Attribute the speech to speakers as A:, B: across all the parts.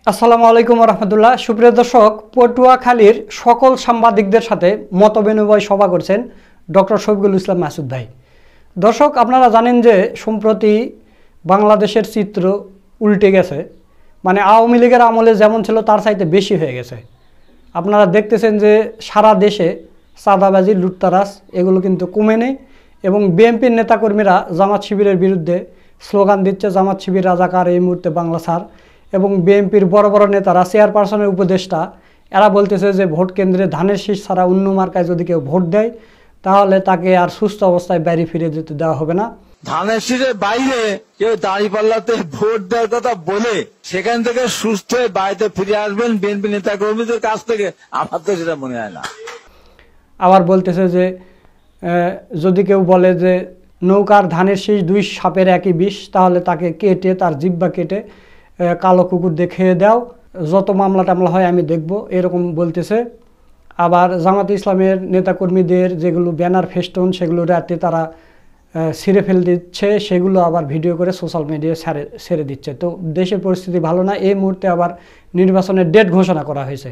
A: আসসালামু আলাইকুম রহমতুল্লাহ। সুপ্রিয় দর্শক, পটুয়াখালীর সকল সাংবাদিকদের সাথে মতবিনিময় সভা করছেন ডক্টর শফিকুল ইসলাম মাসুদ ভাই। দর্শক, আপনারা জানেন যে সম্প্রতি বাংলাদেশের চিত্র উল্টে গেছে, মানে আওয়ামী লীগের আমলে যেমন ছিল তার চাইতে বেশি হয়ে গেছে। আপনারা দেখতেছেন যে সারা দেশে চাঁদাবাজি, লুটতারাজ এগুলো কিন্তু কমে নেই এবং বিএনপির নেতাকর্মীরা জামাত শিবিরের বিরুদ্ধে স্লোগান দিচ্ছে, জামাত শিবির রাজাকার, এই মুহূর্তে বাংলা ছাড়। এবং বিএনপির বড় বড় নেতারা, চেয়ারপারসনের উপদেষ্টা, এরা বলতেছে যে ভোট কেন্দ্রে ধানের শীষ ছাড়া অন্য মার্কায় যদি কেউ ভোট দেয় তাহলে তাকে আর সুস্থ অবস্থায় বাড়ি ফিরে যেতে দেওয়া হবে না।
B: ধানের শীষের বাইরে কেউ দাঁড়িপাল্লাতে ভোট দেওয়ার কথা বলে সেখান থেকে সুস্থ হয়ে বাড়িতে ফিরে আসবেন বিএনপি নেতা কর্মীদের কাছ থেকে, আমার তো সেটা মনে হয় না।
A: আবার বলতেছে যে যদি কেউ বলে যে নৌকার ধানের শীষ দুই সাপের একই বিষ, তাহলে তাকে কেটে, তার জিহ্বা কেটে কালো কুকুর দেখিয়ে দাও, যত মামলা টামলা হয় আমি দেখব, এরকম বলতেছে। আবার জামাত ইসলামের নেতাকর্মীদের যেগুলো ব্যানার ফেস্টুন সেগুলো রাতে তারা ছিঁড়ে ফেলে দিচ্ছে, সেগুলো আবার ভিডিও করে সোশ্যাল মিডিয়ায় ছেড়ে দিচ্ছে। তো দেশের পরিস্থিতি ভালো না। এই মুহূর্তে আবার নির্বাচনের ডেট ঘোষণা করা হয়েছে।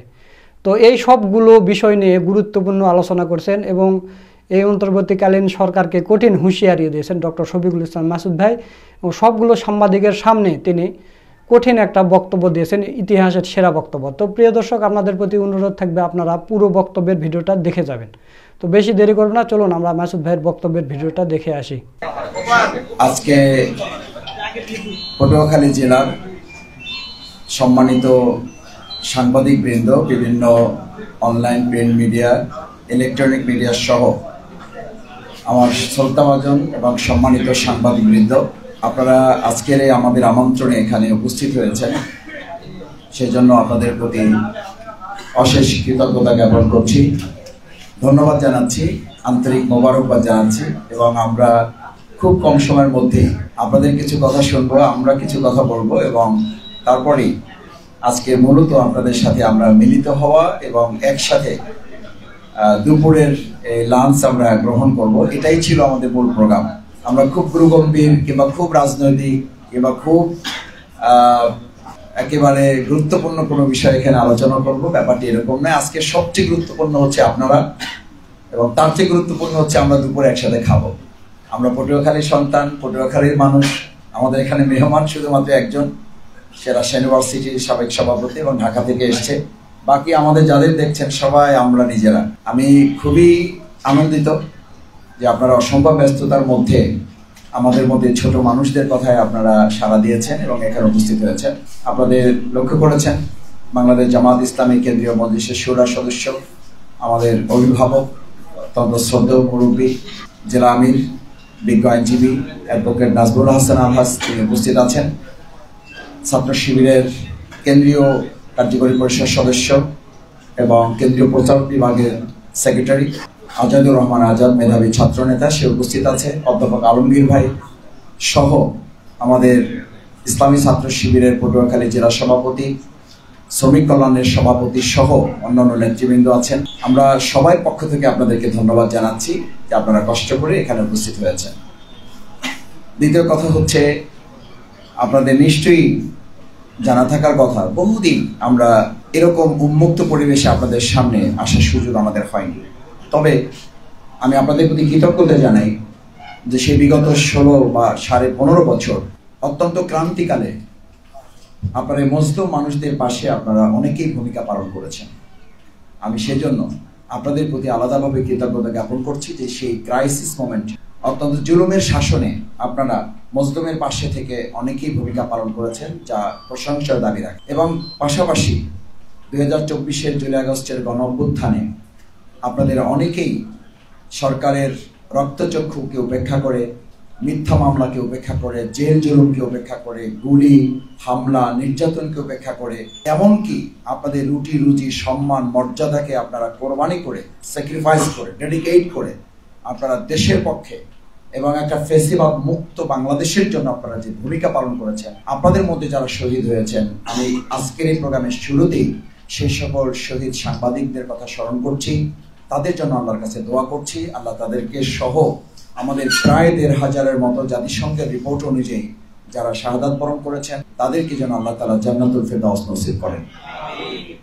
A: তো এই সবগুলো বিষয় নিয়ে গুরুত্বপূর্ণ আলোচনা করছেন এবং এই অন্তর্বর্তীকালীন সরকারকে কঠিন হুঁশিয়ারি দিয়েছেন ডক্টর শফিকুল ইসলাম মাসুদ ভাই। এবং সবগুলো সাংবাদিকের সামনে তিনি কঠিন একটা বক্তব্য দিয়েছেন, ইতিহাসের সেরা বক্তব্য। তো প্রিয় দর্শক, আপনাদের প্রতি অনুরোধ থাকবে আপনারা পুরো বক্তব্যের ভিডিওটা দেখে যাবেন। তো বেশি দেরি করব না, চলুন আমরা মাসুদ ভাইয়ের বক্তব্যের ভিডিওটা দেখে আসি।
C: আজকে পটুয়াখালী জেলার সম্মানিত সাংবাদিক বৃন্দ, বিভিন্ন online print media, electronic media সহ আমার শ্রদ্ধাভাজন এবং সম্মানিত সাংবাদিক বৃন্দ, আপনারা আজকের আমাদের আমন্ত্রণে এখানে উপস্থিত হয়েছেন, সেই জন্য আপনাদের প্রতি অশেষ কৃতজ্ঞতা জ্ঞাপন করছি, ধন্যবাদ জানাচ্ছি, আন্তরিক মোবারকবাদ জানাচ্ছি। এবং আমরা খুব কম সময়ের মধ্যে আপনাদের কিছু কথা শুনবো, আমরা কিছু কথা বলবো এবং তারপরেই আজকে মূলত আপনাদের সাথে আমরা মিলিত হওয়া এবং একসাথে দুপুরের লাঞ্চ আমরা গ্রহণ করব, এটাই ছিল আমাদের মূল প্রোগ্রাম। আমরা খুব গুরুগম্ভীর কিংবা খুব রাজনৈতিক কিংবা খুব একেবারে গুরুত্বপূর্ণ কোনো বিষয় এখানে আলোচনা করব, ব্যাপারটি এরকম নয়। আজকে সবচেয়ে গুরুত্বপূর্ণ হচ্ছে আপনারা, এবং তার চেয়ে গুরুত্বপূর্ণ হচ্ছে আমরা দুপুরে একসাথে খাবো। আমরা পটুয়াখালীর সন্তান, পটুয়াখালীর মানুষ, আমাদের এখানে মেহমান শুধুমাত্র একজন, সে রাজশাহী ইউনিভার্সিটির সাবেক সভাপতি এবং ঢাকা থেকে এসছে। বাকি আমাদের যাদের দেখছেন সবাই আমরা নিজেরা। আমি খুবই আনন্দিত যে আপনারা অসম্ভব ব্যস্ততার মধ্যে আমাদের মধ্যে ছোট মানুষদের কথায় আপনারা সাড়া দিয়েছেন এবং এখানে উপস্থিত হয়েছেন। আপনাদের লক্ষ্য করেছেন বাংলাদেশ জামাত ইসলামী কেন্দ্রীয় মজলিসের শুরা সদস্য, আমাদের অভিভাবক, অত্যন্ত শ্রদ্ধেয় মুরব্বী, জেলা আমির, বিজ্ঞ আইনজীবী অ্যাডভোকেট নাজবুল হাসান আলহাস, তিনি উপস্থিত আছেন। ছাত্র শিবিরের কেন্দ্রীয় কার্যকরী পরিষদ সদস্য এবং কেন্দ্রীয় প্রচার বিভাগের সেক্রেটারি আজাদুর রহমান আজাদ, মেধাবী ছাত্র নেতা, সে উপস্থিত আছে। অধ্যাপক আলমগীর ভাই সহ আমাদের ইসলামী ছাত্র শিবিরের পটুয়াখালী জেলা সভাপতি, শ্রমিক কল্যাণের সভাপতি সহ অন্যান্য নেতৃবৃন্দ আছেন। আমরা সবাই পক্ষ থেকে আপনাদেরকে ধন্যবাদ জানাচ্ছি যে আপনারা কষ্ট করে এখানে উপস্থিত হয়েছেন। দ্বিতীয় কথা হচ্ছে, আপনাদের নিশ্চয়ই জানা থাকার কথা, বহুদিন আমরা এরকম উন্মুক্ত পরিবেশে আপনাদের সামনে আসার সুযোগ আমাদের হয়নি। তবে আমি আপনাদের প্রতি কৃতজ্ঞতা জানাই যে সেই বিগত 16 বা 15.5 বছর অত্যন্ত ক্রান্তিকালে আপনারা মজলুম মানুষদের পাশে আপনারা অনেকেই ভূমিকা পালন করেছেন। আমি সেজন্য আপনাদের প্রতি আলাদাভাবে কৃতজ্ঞতা জ্ঞাপন করছি যে সেই ক্রাইসিস মোমেন্ট, অত্যন্ত জুলুমের শাসনে আপনারা মজলুমের পাশে থেকে অনেকেই ভূমিকা পালন করেছেন, যা প্রশংসার দাবি রাখে। এবং পাশাপাশি 2024-এর জুলাই আগস্টের গণ অভ্যুত্থানে আপনাদের অনেকেই সরকারের রক্তচক্ষুকে উপেক্ষা করে, মিথ্যা মামলাকে উপেক্ষা করে, জেল জুলুমকে উপেক্ষা করে, গুলি, হামলা, নির্যাতনকে উপেক্ষা করে, এমনকি আপনাদের রুটি রুজি, সম্মান, মর্যাদাকে আপনারা কোরবানি করে, স্যাক্রিফাইস করে, ডেডিকেট করে আপনারা দেশের পক্ষে এবং একটা ফেসিবাদ মুক্ত বাংলাদেশের জন্য আপনারা যে ভূমিকা পালন করেছেন, আপনাদের মধ্যে যারা শহীদ হয়েছেন, আমি আজকের এই প্রোগ্রামের শুরুতেই সেই সকল শহীদ সাংবাদিকদের কথা স্মরণ করছি, তাদের জন্য আল্লাহর কাছে দোয়া করছি। আল্লাহ তাদেরকে সহ আমাদের প্রায় 1,500-এর মতো জাতিসংঘের রিপোর্ট অনুযায়ী যারা শাহাদাত বরণ করেছেন তাদেরকে যেন আল্লাহ তাআলা জান্নাতুল ফেরদাউস নসিব করেন।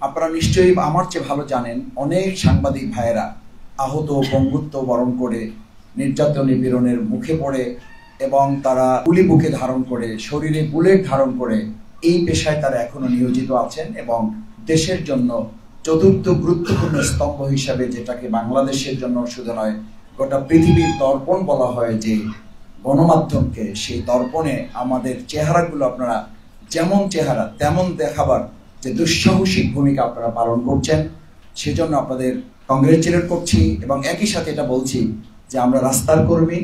C: আপনারা নিশ্চয়ই আমার চেয়ে ভালো জানেন, অনেক সাংবাদিক ভাইয়েরা আহত পঙ্গুত্ব বরণ করে নির্যাতন নিপীড়নের মুখে পড়ে এবং তারা গুলি বুকে ধারণ করে, শরীরে বুলেট ধারণ করে এই পেশায় তারা এখনো নিয়োজিত আছেন এবং দেশের জন্য চতুর্থ গুরুত্বপূর্ণ স্তম্ভ হিসাবে, যেটাকে বাংলাদেশের জন্য শুধু নয় গোটা পৃথিবীর দর্পণ বলা হয়, যে গণমাধ্যমকে, সেই দর্পণে আমাদের চেহারাগুলো আপনারা যেমন চেহারা তেমন দেখাবার যে দুঃসাহসিক ভূমিকা আপনারা পালন করছেন, সেজন্য আপনাদের কংগ্রেচুলেট করছি। এবং একই সাথে এটা বলছি যে আমরা রাস্তার কর্মী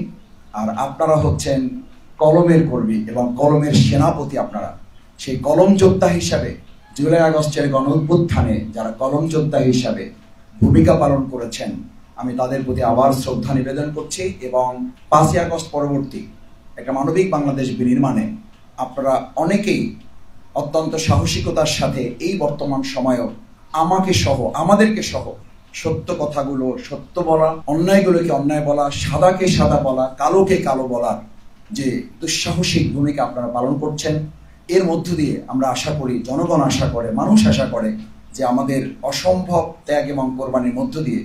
C: আর আপনারা হচ্ছেন কলমের কর্মী এবং কলমের সেনাপতি। আপনারা সেই কলম যোদ্ধা হিসাবে জুলাই আগস্টের গণ অভ্যুত্থানে যারা কলম যোদ্ধা হিসাবে ভূমিকা পালন করেছেন, আমি তাদের প্রতি আবার শ্রদ্ধা নিবেদন করছি। এবং 5ই আগস্ট পরবর্তী একটা মানবিক বাংলাদেশ বিনির্মাণে আপনারা অনেকেই অত্যন্ত সাহসিকতার সাথে এই বর্তমান সময়েও আমাকে সহ, আমাদেরকে সহ সত্য কথাগুলো সত্য বলা, অন্যায়গুলোকে অন্যায় বলা, সাদাকে সাদা বলা, কালোকে কালো বলার যে দুঃসাহসিক ভূমিকা আপনারা পালন করছেন, এর মধ্য দিয়ে আমরা আশা করি, জনগণ আশা করে, মানুষ আশা করে যে আমাদের অসম্ভব ত্যাগ এবং কোরবানির মধ্য দিয়ে,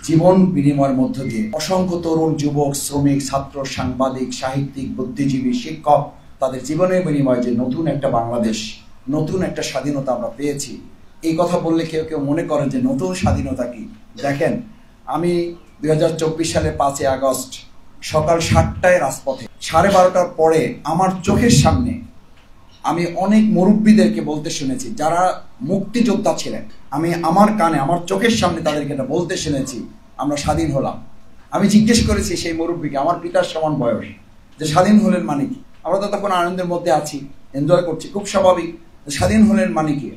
C: জীবন বিনিময়ের মধ্য দিয়ে অসংখ্য তরুণ, যুবক, শ্রমিক, ছাত্র, সাংবাদিক, সাহিত্যিক, বুদ্ধিজীবী, শিক্ষক, তাদের জীবনের বিনিময়ে যে নতুন একটা বাংলাদেশ, নতুন একটা স্বাধীনতা আমরা পেয়েছি। এই কথা বললে কেউ কেউ মনে করেন যে নতুন স্বাধীনতা কি। দেখেন, আমি 2024 সালে 5ই আগস্ট সকাল 7টায় রাজপথে, 12:30টার পরে আমার চোখের সামনে আমি অনেক মুরব্বীদেরকে বলতে শুনেছি যারা মুক্তিযোদ্ধা ছিলেন। আমি আমার কানে, আমার চোখের সামনে তাদেরকে এটা বলতে শুনেছি, আমরা স্বাধীন হলাম। আমি জিজ্ঞেস করেছি সেই মুরব্বীকে, আমার পিতার সমান বয়স, যে স্বাধীন হলেন মানে কি? আমরা তো তখন আনন্দের মধ্যে আছি, এনজয় করছি, খুব স্বাভাবিক। স্বাধীন হলেন মানে কি?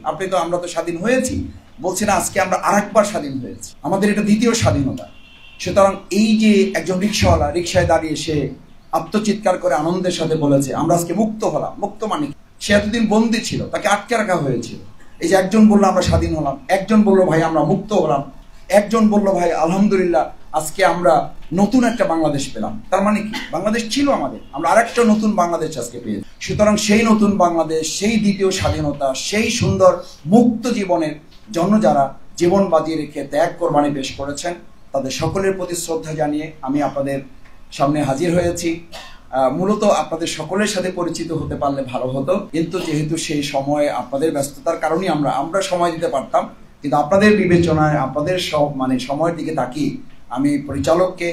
C: আমরা তো স্বাধীন হয়েছি। বলছি না, আজকে আমরা আরেকবার স্বাধীন হয়েছি, আমাদের এটা দ্বিতীয় স্বাধীনতা। সুতরাং এই যে একজন রিক্সাওয়ালা রিক্সায় দাঁড়িয়ে সে আত্মচিৎকার করে আনন্দের সাথে বলেছে আমরা আজকে মুক্ত হলাম। মুক্ত মানে কি? সে এতদিন বন্দী ছিল, তাকে আটকে রাখা হয়েছিল। এই যে একজন বললো আমরা স্বাধীন হলাম, একজন বললো ভাই আমরা মুক্ত হলাম, একজন বললো ভাই আলহামদুলিল্লাহ আজকে আমরা নতুন একটা বাংলাদেশ পেলাম। তার মানে কি? বাংলাদেশ ছিল আমাদের, আমরা আরেকটা নতুন বাংলাদেশ আজকে পেয়েছি। সুতরাং সেই নতুন বাংলাদেশ, সেই দ্বিতীয় স্বাধীনতা, সেই সুন্দর মুক্ত জীবনের জন্য যারা জীবন বাজিয়ে রেখে ত্যাগ কোরবানি পেশ করেছেন, তাদের সকলের প্রতি শ্রদ্ধা জানিয়ে আমি আপনাদের সামনে হাজির হয়েছি। মূলত আপনাদের সকলের সাথে পরিচিত হতে পারলে ভালো হতো, কিন্তু যেহেতু সেই সময় আপনাদের ব্যস্ততার কারণেই আমরা সময় দিতে পারতাম, কিন্তু আপনাদের বিবেচনায়, আপনাদের সময়ের দিকে তাকিয়ে আমি পরিচালককে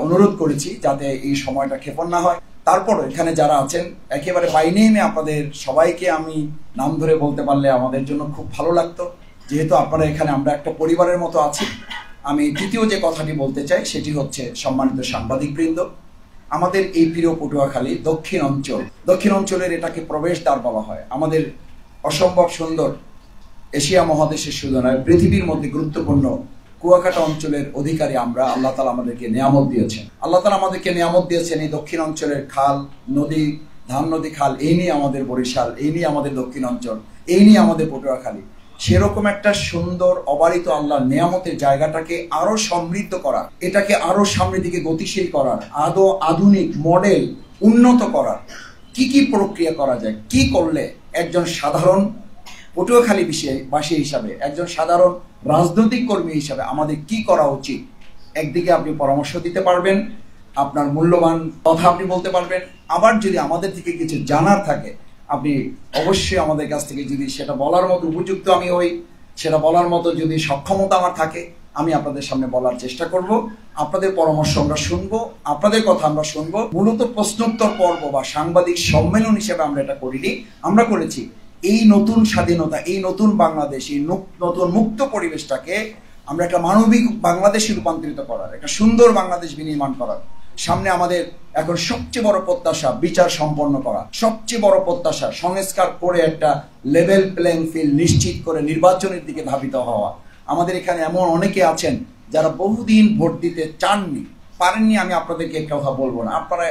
C: অনুরোধ করেছি যাতে এই সময়টা ক্ষেপণ না হয়। তারপরও এখানে যারা আছেন একেবারে বাই নেমে আপনাদের সবাইকে আমি নাম ধরে বলতে পারলে আমাদের জন্য খুব ভালো লাগতো, যেহেতু আপনারা এখানে আমরা একটা পরিবারের মতো আছি। আমি দ্বিতীয় যে কথাটি বলতে চাই সেটি হচ্ছে, সম্মানিত সাংবাদিকবৃন্দ, আমাদের এই প্রিয় পটুয়াখালী দক্ষিণ অঞ্চলের এটাকে প্রবেশদ্বার বলা হয়। আমাদের অসম্ভব সুন্দর, এশিয়া মহাদেশের শুধু নয় পৃথিবীর মধ্যে গুরুত্বপূর্ণ কুয়াকাটা অঞ্চলের অধিকারী আমরা। আল্লাহ তাআলা আমাদেরকে নিয়ামত দিয়েছেন। এই দক্ষিণ অঞ্চলের খাল, নদী, ধান নদী, খাল, এই নিয়ে আমাদের বরিশাল, এই নিয়ে আমাদের দক্ষিণ অঞ্চল, এই নিয়ে আমাদের পটুয়াখালী। সেরকম একটা সুন্দর অবারিত আল্লাহর নিয়ামতের জায়গাটাকে আরো সমৃদ্ধ করা, এটাকে আরো সামনের দিকে গতিশীল করার, আধুনিক মডেল উন্নত করার কি কি প্রক্রিয়া করা যায়, কি করলে একজন সাধারণ পটুয়াখালী বাসী হিসাবে, একজন সাধারণ রাজনৈতিক কর্মী হিসাবে আমাদের কি করা উচিত, একদিকে আপনি পরামর্শ দিতে পারবেন, আপনার মূল্যবান কথা আপনি বলতে পারবেন। আবার যদি আমাদের থেকে কিছু জানার থাকে, আপনি অবশ্যই আমাদের কাছ থেকে, যদি সেটা বলার মতো উপযুক্ত আমি হই, সেটা বলার মতো যদি সক্ষমতা আমার থাকে, আমি আপনাদের সামনে বলার চেষ্টা করব। আপনাদের পরামর্শ আমরা শুনবো, আপনাদের কথা আমরা শুনবো। মূলত প্রশ্নোত্তর পর্ব বা সাংবাদিক সম্মেলন হিসেবে আমরা এটা করিনি, আমরা করেছি এই নতুন স্বাধীনতা, এই নতুন বাংলাদেশ, এই নতুন মুক্ত পরিবেশটাকে আমরা একটা মানবিক বাংলাদেশে রূপান্তরিত করার, একটা সুন্দর বাংলাদেশ বিনির্মাণ করার। সামনে আমাদের এখন সবচেয়ে বড় প্রত্যাশা বিচার সম্পন্ন করা, সবচেয়ে বড় প্রত্যাশা সংস্কার করে একটা লেভেল প্লেইং ফিল্ড নিশ্চিত করে নির্বাচনের দিকে ধাবিত হওয়া। আমাদের এখানে এমন অনেকে আছেন যারা বহুদিন ভোট দিতে চাননি, পারেননি। আমি আপনাদেরকে কথা বলবো না, আপনারা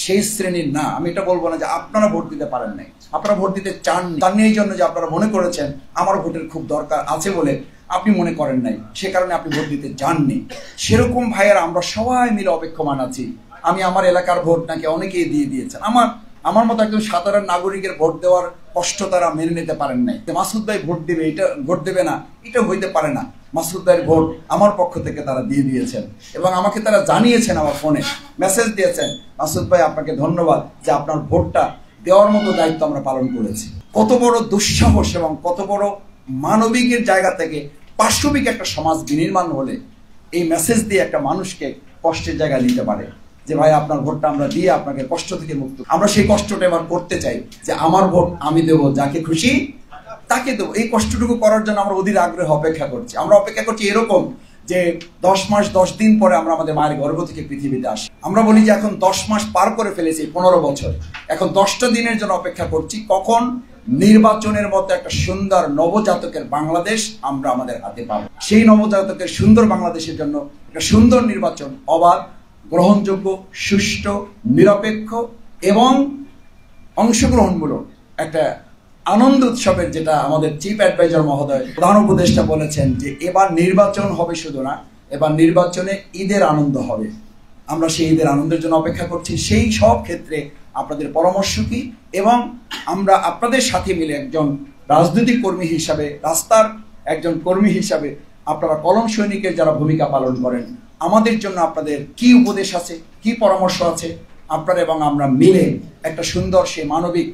C: সেই শ্রেণীর না। আমি এটা বলবো না যে আপনারা ভোট দিতে পারেন নাই, আপনারা ভোট দিতে চাননি এই জন্য যে আপনারা মনে করেছেন আমার ভোটের খুব দরকার আছে বলে আপনি মনে করেন নাই, সে কারণে আপনি ভোট দিতে যাননি। সেরকম ভাইয়েরা আমরা সবাই মিলে অপেক্ষমান আছি। আমি আমার এলাকার ভোট নাকি অনেকেই দিয়ে দিয়েছেন, আমার আমার মতো একজন সাধারণ নাগরিকের ভোট দেওয়ার কষ্ট তারা মেনে নিতে পারেন নাই। মাসুদ ভাই ভোট দেবে, এটা ভোট দেবে না, এটা হইতে পারে না। মাসুদ ভাইয়ের ভোট আমার পক্ষ থেকে তারা দিয়ে দিয়েছেন এবং আমাকে তারা জানিয়েছেন, আমার ফোনে মেসেজ দিয়েছেন, মাসুদ ভাই আপনাকে ধন্যবাদ যে আপনার ভোটটা দেওয়ার মতো দায়িত্ব আমরা পালন করেছি। কত বড় দুঃসাহস এবং কত বড় মানবিকের জায়গা থেকে পাশবিক একটা সমাজ বিনির্মাণ হলে এই মেসেজ দিয়ে একটা মানুষকে কষ্টের জায়গায় নিতে পারে যে ভাই আপনার ভোটটা আমরা দিয়ে আপনাকে কষ্ট থেকে মুক্ত। আমরা সেই কষ্টটা এবার করতে চাই যে আমার ভোট আমি দেবো, যাকে খুশি তাকে দেবো। এই কষ্টটুকু করার জন্য আমরা অধীর আগ্রহে অপেক্ষা করছি। আমরা অপেক্ষা করছি এরকম যে 10 মাস 10 দিন পরে আমরা আমাদের মায়ের গর্ভ থেকে পৃথিবীতে আসি। আমরা বলি যে এখন 10 মাস পার করে ফেলেছি, 15 বছর, এখন 10টা দিনের জন্য অপেক্ষা করছি কখন নির্বাচনের মতো একটা সুন্দর নবজাতকের বাংলাদেশ আমরা আমাদের হাতে পাবো। সেই নবজাতকের সুন্দর বাংলাদেশের জন্য একটা সুন্দর নির্বাচন, অবাধ, গ্রহণযোগ্য, সুষ্ঠু, নিরপেক্ষ এবং অংশগ্রহণমূলক একটা আনন্দ উৎসবের, যেটা আমাদের চিফ অ্যাডভাইজার মহোদয় প্রধান উপদেষ্টা বলেছেন যে এবার নির্বাচন হবে শুধু না, এবার নির্বাচনে ঈদের আনন্দ হবে। আমরা সেই ঈদের আনন্দের জন্য অপেক্ষা করছি। সেই সব ক্ষেত্রে আপনাদের পরামর্শ কি, এবং আমরা আপনাদের সাথে মিলে একজন রাজনৈতিক কর্মী হিসাবে, রাস্তার একজন কর্মী হিসাবে আপনারা কলম সৈনিকের যারা ভূমিকা পালন করেন, আমাদের জন্য আপনাদের কি উপদেশ আছে, কি পরামর্শ আছে, আপনারা এবং আমরা মিলে একটা সুন্দর সেই মানবিক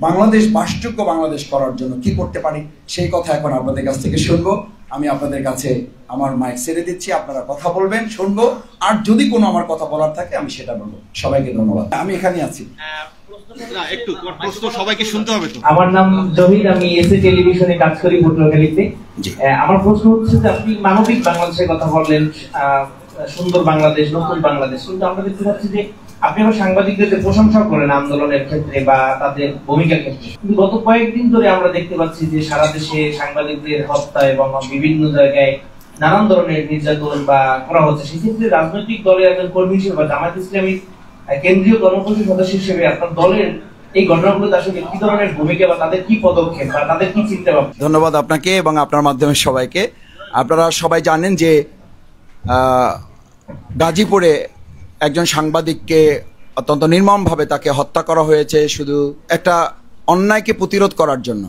C: বাংলাদেশ, বাসযোগ্য বাংলাদেশ করার জন্য কি করতে পারি, সেই কথা এখন আপনাদের কাছ থেকে শুনবো। আমি আপনাদের কাছে আমার মাইক ছেড়ে দিচ্ছি, আপনারা কথা বলবেন, শুনবো, আর যদি কোনো আমার কথা বলার থাকে আমি সেটা বলবো। সবাইকে ধন্যবাদ। আমি এখানে আছি।
D: সবাইকে শুনতে হবে তো।
E: আমার নাম জহির, আমি এসএ টেলিভিশনে কাজ করি পটুয়াখালীতে। আমার প্রশ্ন হচ্ছে যে আপনি মানবিক বাংলাদেশের কথা বললেন, সুন্দর বাংলাদেশ, নতুন বাংলাদেশ, কিন্তু আমরা দেখতে পাচ্ছি যে আপনি আবার সাংবাদিকদের প্রশংসা করেন আন্দোলনের ক্ষেত্রে বা তাদের ভূমিকার ক্ষেত্রে, কিন্তু গত কয়েকদিন ধরে আমরা দেখতে পাচ্ছি যে সারা দেশে সাংবাদিকদের হত্যা এবং বিভিন্ন জায়গায় নানান ধরনের নির্যাতন বা করা হচ্ছে। সেক্ষেত্রে রাজনৈতিক দলের একজন কর্মী হিসেবে বা জামায়াত ইসলামীর কেন্দ্রীয় কর্মসূচির সদস্য হিসেবে আপনার দলের এই ঘটনাগুলোতে আসলে কি ধরনের ভূমিকা বা তাদের কি পদক্ষেপ বা তাদের কি চিন্তা ভাবনা?
C: ধন্যবাদ আপনাকে এবং আপনার মাধ্যমে সবাইকে। আপনারা সবাই জানেন যে গাজীপুরে একজন সাংবাদিককে অত্যন্ত নির্মমভাবে তাকে হত্যা করা হয়েছে শুধু একটা অন্যায়কে প্রতিরোধ করার জন্য।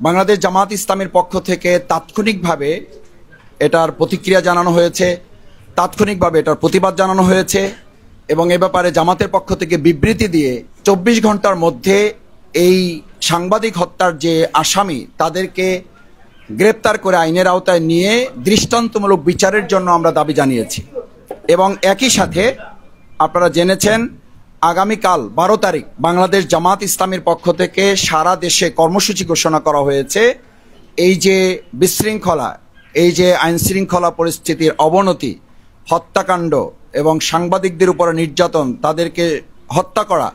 C: বাংলাদেশ জামায়াত ইসলামীর পক্ষ থেকে তাৎক্ষণিকভাবে এটার প্রতিক্রিয়া জানানো হয়েছে, তাৎক্ষণিকভাবে এটার প্রতিবাদ জানানো হয়েছে এবং এ ব্যাপারে জামাতের পক্ষ থেকে বিবৃতি দিয়ে 24 ঘন্টার মধ্যে এই সাংবাদিক হত্যার যে আসামি তাদেরকে গ্রেপ্তার করে আইনের আওতায় নিয়ে দৃষ্টান্তমূলক বিচারের জন্য আমরা দাবি জানিয়েছি। এবং একই সাথে আপনারা জেনেছেন আগামীকাল 12 তারিখ বাংলাদেশ জামাত ইসলামীর পক্ষ থেকে সারা দেশে কর্মসূচি ঘোষণা করা হয়েছে। এই যে বিশৃঙ্খলা, এই যে আইনশৃঙ্খলা পরিস্থিতির অবনতি, হত্যাকাণ্ড এবং সাংবাদিকদের উপর নির্যাতন, তাদেরকে হত্যা করা,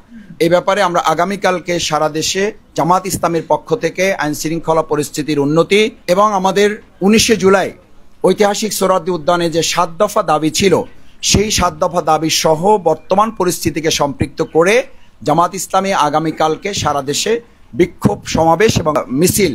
C: এই ব্যাপারে আমরা আগামীকালকে সারা দেশে জামাত ইসলামের পক্ষ থেকে আইনশৃঙ্খলা পরিস্থিতির উন্নতি এবং আমাদের 19শে জুলাই ঐতিহাসিক সোহরাওয়ার্দী উদ্যানে যে 7 দফা দাবি ছিল, সেই 7 দফা দাবি সহ বর্তমান পরিস্থিতিকে সম্পৃক্ত করে জামাত ইসলামী আগামীকালকে সারা দেশে বিক্ষোভ সমাবেশ এবং মিছিল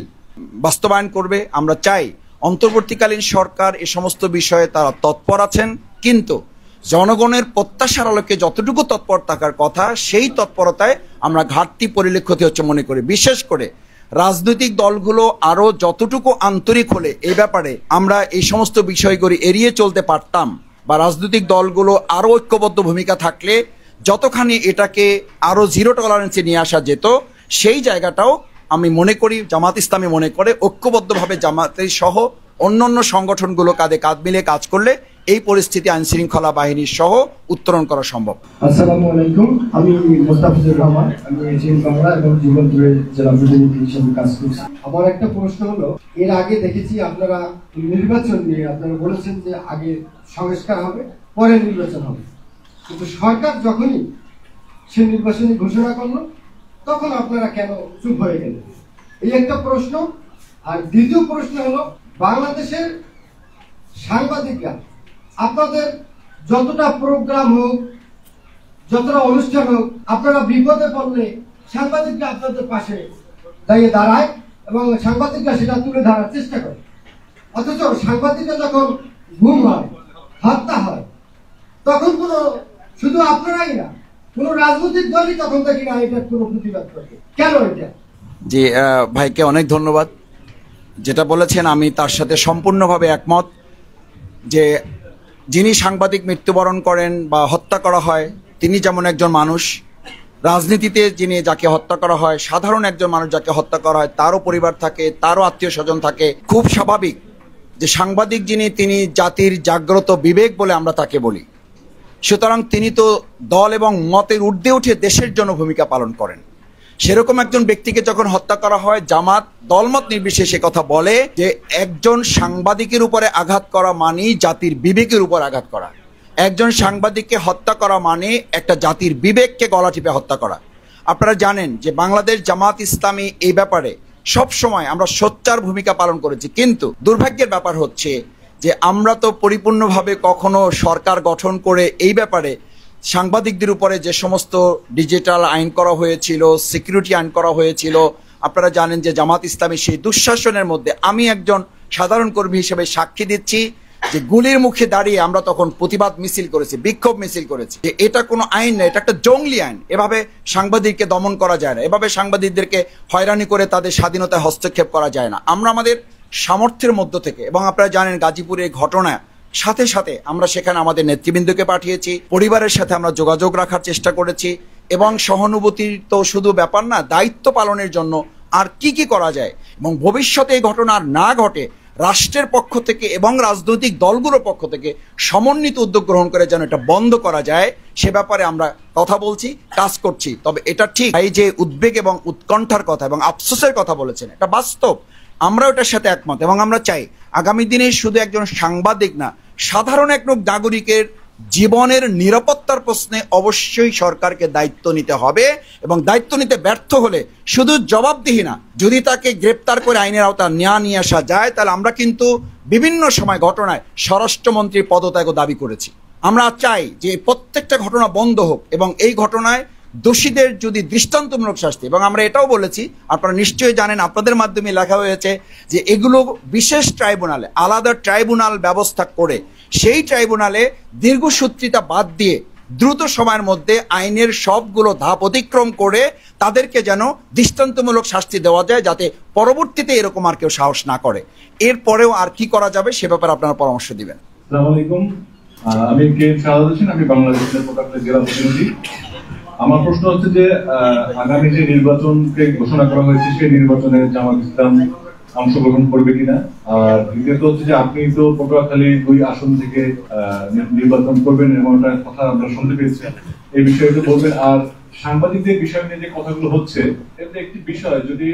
C: বাস্তবায়ন করবে। আমরা চাই অন্তর্বর্তীকালীন সরকার এ সমস্ত বিষয়ে তারা তৎপর আছেন, কিন্তু জনগণের প্রত্যাশার আলোকে যতটুকু তৎপর থাকার কথা সেই তৎপরতায় আমরা ঘাটতি পরিলক্ষিত হচ্ছে মনে করি। বিশেষ করে রাজনৈতিক দলগুলো আরও যতটুকু আন্তরিক হলে এই ব্যাপারে আমরা এই সমস্ত বিষয়গুলি এড়িয়ে চলতে পারতাম, বা রাজনৈতিক দলগুলো আরও ঐক্যবদ্ধ ভূমিকা থাকলে যতখানি এটাকে আরও জিরো টলারেন্সে নিয়ে আসা যেত, সেই জায়গাটাও আমি মনে করি, জামাত ইসলামী মনে করে ঐক্যবদ্ধভাবে জামাতের সহ অন্যান্য সংগঠনগুলো কাঁধে কাঁধ মিলে কাজ করলে এই পরিস্থিতি আইনশৃঙ্খলা বাহিনীর সহ উত্তরণ করা সম্ভব।
F: আসসালামু আলাইকুম, আমি মোস্তাফিজুর রহমান, আমি এজিএম বাংলা এবং জীবনপুরের জেলা প্রতিনিধি হিসেবে কাজ করছি। আমার একটা প্রশ্ন হলো, এর আগে দেখেছি আপনারা নির্বাচন নিয়ে আপনারা বলেছেন যে আগে সংস্কার হবে, পরে নির্বাচন হবে, কিন্তু সরকার যখনই সে নির্বাচনী ঘোষণা করলো তখন আপনারা কেন চুপ হয়ে গেলেন? এই একটা প্রশ্ন। আর দ্বিতীয় প্রশ্ন হলো, বাংলাদেশের সাংবাদিকরা আপনাদের যতটা প্রোগ্রাম হোক, যতটা অনুষ্ঠান হোক, আপনারা বিপদে পড়লে সাংবাদিকরা আপনাদের পাশে দাঁড়ায় এবং সাংবাদিকরা সেটা তুলে ধরার চেষ্টা করে। অথচ সাংবাদিকরা যখন গুম হয়, হত্যা হয়, তখন কোনো শুধু আপনারাই না, কোন রাজনৈতিক দলই তখন দেখি না এটা কোনো প্রতিবাদ করে। কেন এটা?
C: জি, ভাইকে অনেক ধন্যবাদ। যেটা বলেছেন আমি তার সাথে সম্পূর্ণভাবে একমত, যে যিনি সাংবাদিক মৃত্যুবরণ করেন বা হত্যা করা হয় তিনি যেমন একজন মানুষ, রাজনীতিতে যিনি যাকে হত্যা করা হয়, সাধারণ একজন মানুষ যাকে হত্যা করা হয়, তারও পরিবার থাকে, তারও আত্মীয় স্বজন থাকে। খুব স্বাভাবিক যে সাংবাদিক যিনি, তিনি জাতির জাগ্রত বিবেক বলে আমরা তাকে বলি। সুতরাং তিনি তো দল এবং মতের ঊর্ধ্বে উঠে দেশের জন্য ভূমিকা পালন করেন। সেরকম একজন ব্যক্তিকে যখন হত্যা করা হয়, জামাত দলমত নির্বিশেষে কথা বলে যে একজন সাংবাদিকের উপরে আঘাত করা মানেই জাতির বিবেকের উপর আঘাত করা। একজন সাংবাদিককে হত্যা করা মানে একটা জাতির বিবেককে গলা টিপে হত্যা করা। আপনারা জানেন যে বাংলাদেশ জামাত ইসলামী এই ব্যাপারে সব সময় আমরা সোচ্চার ভূমিকা পালন করেছি, কিন্তু দুর্ভাগ্যের ব্যাপার হচ্ছে যে আমরা তো পরিপূর্ণভাবে কখনো সরকার গঠন করে এই ব্যাপারে সাংবাদিকদের উপরে যে সমস্ত ডিজিটাল আইন করা হয়েছিল, সিকিউরিটি আইন করা হয়েছিল, আপনারা জানেন যে জামাত ইসলামী সেই দুঃশাসনের মধ্যে আমি একজন সাধারণ কর্মী হিসেবে সাক্ষী দিচ্ছি যে গুলির মুখে দাঁড়িয়ে আমরা তখন প্রতিবাদ মিছিল করেছি, বিক্ষোভ মিছিল করেছি যে এটা কোনো আইন না, এটা একটা জঙ্গলি আইন। এভাবে সাংবাদিককে দমন করা যায় না, এভাবে সাংবাদিকদেরকে হয়রানি করে তাদের স্বাধীনতায় হস্তক্ষেপ করা যায় না। আমরা আমাদের সামর্থ্যের মধ্য থেকে, এবং আপনারা জানেন গাজীপুরের ঘটনা সাথে সাথে আমরা সেখানে আমাদের নেতৃবৃন্দকে পাঠিয়েছি, পরিবারের সাথে আমরা যোগাযোগ রাখার চেষ্টা করেছি, এবং সহানুভূতির তো শুধু ব্যাপার না, দায়িত্ব পালনের জন্য আর কি কি করা যায় এবং ভবিষ্যতে এই ঘটনা আর না ঘটে রাষ্ট্রের পক্ষ থেকে এবং রাজনৈতিক দলগুলোর পক্ষ থেকে সমন্বিত উদ্যোগ গ্রহণ করে যেন এটা বন্ধ করা যায়, সে ব্যাপারে আমরা কথা বলছি, কাজ করছি। তবে এটা ঠিক, এই যে উদ্বেগ এবং উৎকণ্ঠার কথা এবং আফসোসের কথা বলেছেন, এটা বাস্তব, আমরা ওটার সাথে একমত। এবং আমরা চাই আগামী দিনে শুধু একজন সাংবাদিক না, সাধারণ এক নাগরিকের জীবনের নিরাপত্তার প্রশ্নে অবশ্যই সরকারকে দায়িত্ব নিতে হবে, এবং দায়িত্ব নিতে ব্যর্থ হলে শুধু জবাবদিহি না, যদি তাকে গ্রেপ্তার করে আইনের আওতা নিয়ে আসা যায়, তাহলে আমরা কিন্তু বিভিন্ন সময় ঘটনায় স্বরাষ্ট্রমন্ত্রীর পদত্যাগও দাবি করেছি। আমরা চাই যে প্রত্যেকটা ঘটনা বন্ধ হোক এবং এই ঘটনায় দোষীদের যদি দৃষ্টান্তমূলক শাস্তি, এবং আমরা এটাও বলেছি, আপনারা নিশ্চয়ই জানেন, আপনাদের মাধ্যমে লেখা হয়েছে যে এগুলো বিশেষ ট্রাইব্যুনালে, আলাদা ট্রাইব্যুনাল ব্যবস্থা করে সেই ট্রাইব্যুনালে দীর্ঘসূত্রিতা বাদ দিয়ে দ্রুত সময়ের মধ্যে আইনের সবগুলো ধাপ অতিক্রম করে তাদেরকে যেন দৃষ্টান্তমূলক শাস্তি দেওয়া যায়, যাতে পরবর্তীতে এরকম আর কেউ সাহস না করে। এরপরেও আর কি করা যাবে সে ব্যাপারে আপনারা পরামর্শ দিবেন।
D: আসসালামু আলাইকুম, আমি কে শাহাদাত হোসেন, আমি বাংলাদেশের প্রতাপগঞ্জ জেলা প্রতিনিধি। আমার প্রশ্ন হচ্ছে যে আগামী যে নির্বাচনকে ঘোষণা করা হয়েছে সেই নির্বাচনে জামাত ইসলাম অংশগ্রহণ করবে কিনা, আর দ্বিতীয়ত হচ্ছে যে আপনি তো পটুয়াখালী 2 আসন থেকে নির্বাচন করবেন এমন একটা কথা আমরা শুনতে পেয়েছি, এই বিষয়ে একটু বলবেন। আর সাংবাদিকদের বিষয় নিয়ে যে কথাগুলো হচ্ছে, এতে একটি বিষয়, যদি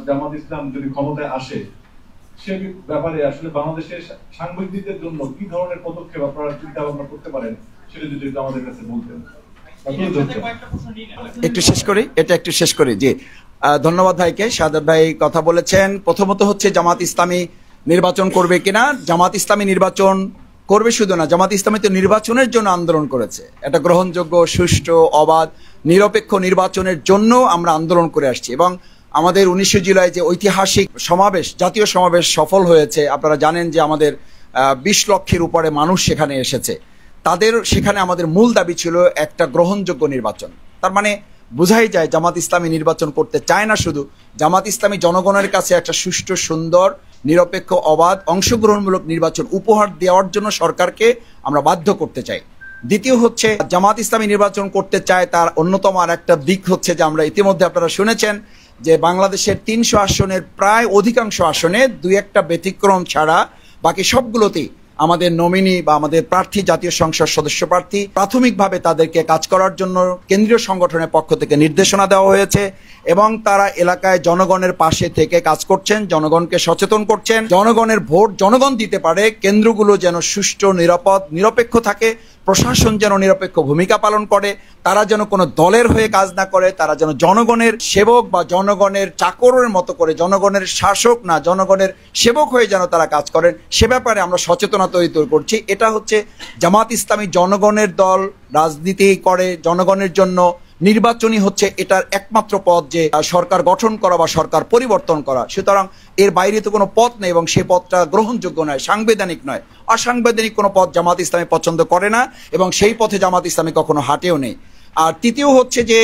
D: জামাত ইসলাম যদি ক্ষমতায় আসে সে ব্যাপারে আসলে বাংলাদেশের সাংবাদিকদের জন্য কি ধরনের পদক্ষেপ আপনারা চিন্তা ভাবনা করতে পারেন, সেটা যদি আমাদের কাছে বলতেন।
C: একটু শেষ করি যে ধন্যবাদ ভাইকে, শাহাদাত ভাই কথা বলেছেন। প্রথমত হচ্ছে জামাত ইসলামী নির্বাচন করবে কিনা, জামাত ইসলামী নির্বাচন করবে শুধু না, জামাত ইসলামী তো নির্বাচনের জন্য আন্দোলন করেছে, একটা গ্রহণযোগ্য, সুষ্ঠু, অবাধ, নিরপেক্ষ নির্বাচনের জন্য আমরা আন্দোলন করে আসছি। এবং আমাদের 19 জুলাই যে ঐতিহাসিক সমাবেশ, জাতীয় সমাবেশ সফল হয়েছে, আপনারা জানেন যে আমাদের 20 লক্ষের উপরে মানুষ সেখানে এসেছে। তাদের সেখানে আমাদের মূল দাবি ছিল একটা গ্রহণযোগ্য নির্বাচন। তার মানে বোঝাই যায় জামাত ইসলামী নির্বাচন করতে চায় না, শুধু জামাত ইসলামী জনগণের কাছে একটা সুষ্ঠু, সুন্দর, নিরপেক্ষ, অবাধ, অংশগ্রহণমূলক নির্বাচন উপহার দেওয়ার জন্য সরকারকে আমরা বাধ্য করতে চাই। দ্বিতীয় হচ্ছে জামাত ইসলামী নির্বাচন করতে চায়, তার অন্যতম আর একটা দিক হচ্ছে যে আমরা ইতিমধ্যে আপনারা শুনেছেন যে বাংলাদেশের 300 আসনের প্রায় অধিকাংশ আসনে 2-1টা ব্যতিক্রম ছাড়া বাকি সবগুলোতেই আমাদের নমিনি বা আমাদের প্রার্থী, জাতীয় সংসদ সদস্য প্রার্থী, প্রাথমিকভাবে তাদেরকে কাজ করার জন্য কেন্দ্রীয় সংগঠনের পক্ষ থেকে নির্দেশনা দেওয়া হয়েছে, এবং তারা এলাকায় জনগণের পাশে থেকে কাজ করছেন, জনগণকে সচেতন করছেন, জনগণের ভোট জনগণ দিতে পারে, কেন্দ্রগুলো যেন সুষ্ঠু, নিরাপদ, নিরপেক্ষ থাকে, প্রশাসন যেন নিরপেক্ষ ভূমিকা পালন করে, তারা যেন কোনো দলের হয়ে কাজ না করে, তারা যেন জনগণের সেবক বা জনগণের চাকরের মতো করে, জনগণের শাসক না, জনগণের সেবক হয়ে যেন তারা কাজ করেন, সে ব্যাপারে আমরা সচেতনতা তৈরি করছি। এটা হচ্ছে জামাত ইসলামী জনগণের দল, রাজনীতি করে জনগণের জন্য, নির্বাচনী হচ্ছে এটার একমাত্র পথ যে সরকার গঠন করা বা সরকার পরিবর্তন করা। সুতরাং এর বাইরে তো কোনো পথ নেই, এবং সেই পথটা গ্রহণযোগ্য নয়, সাংবিধানিক নয়। অসাংবিধানিক কোনো পথ জামাত ইসলামী পছন্দ করে না, এবং সেই পথে জামাত ইসলামী কখনো হাঁটেও নেই। আর তৃতীয় হচ্ছে যে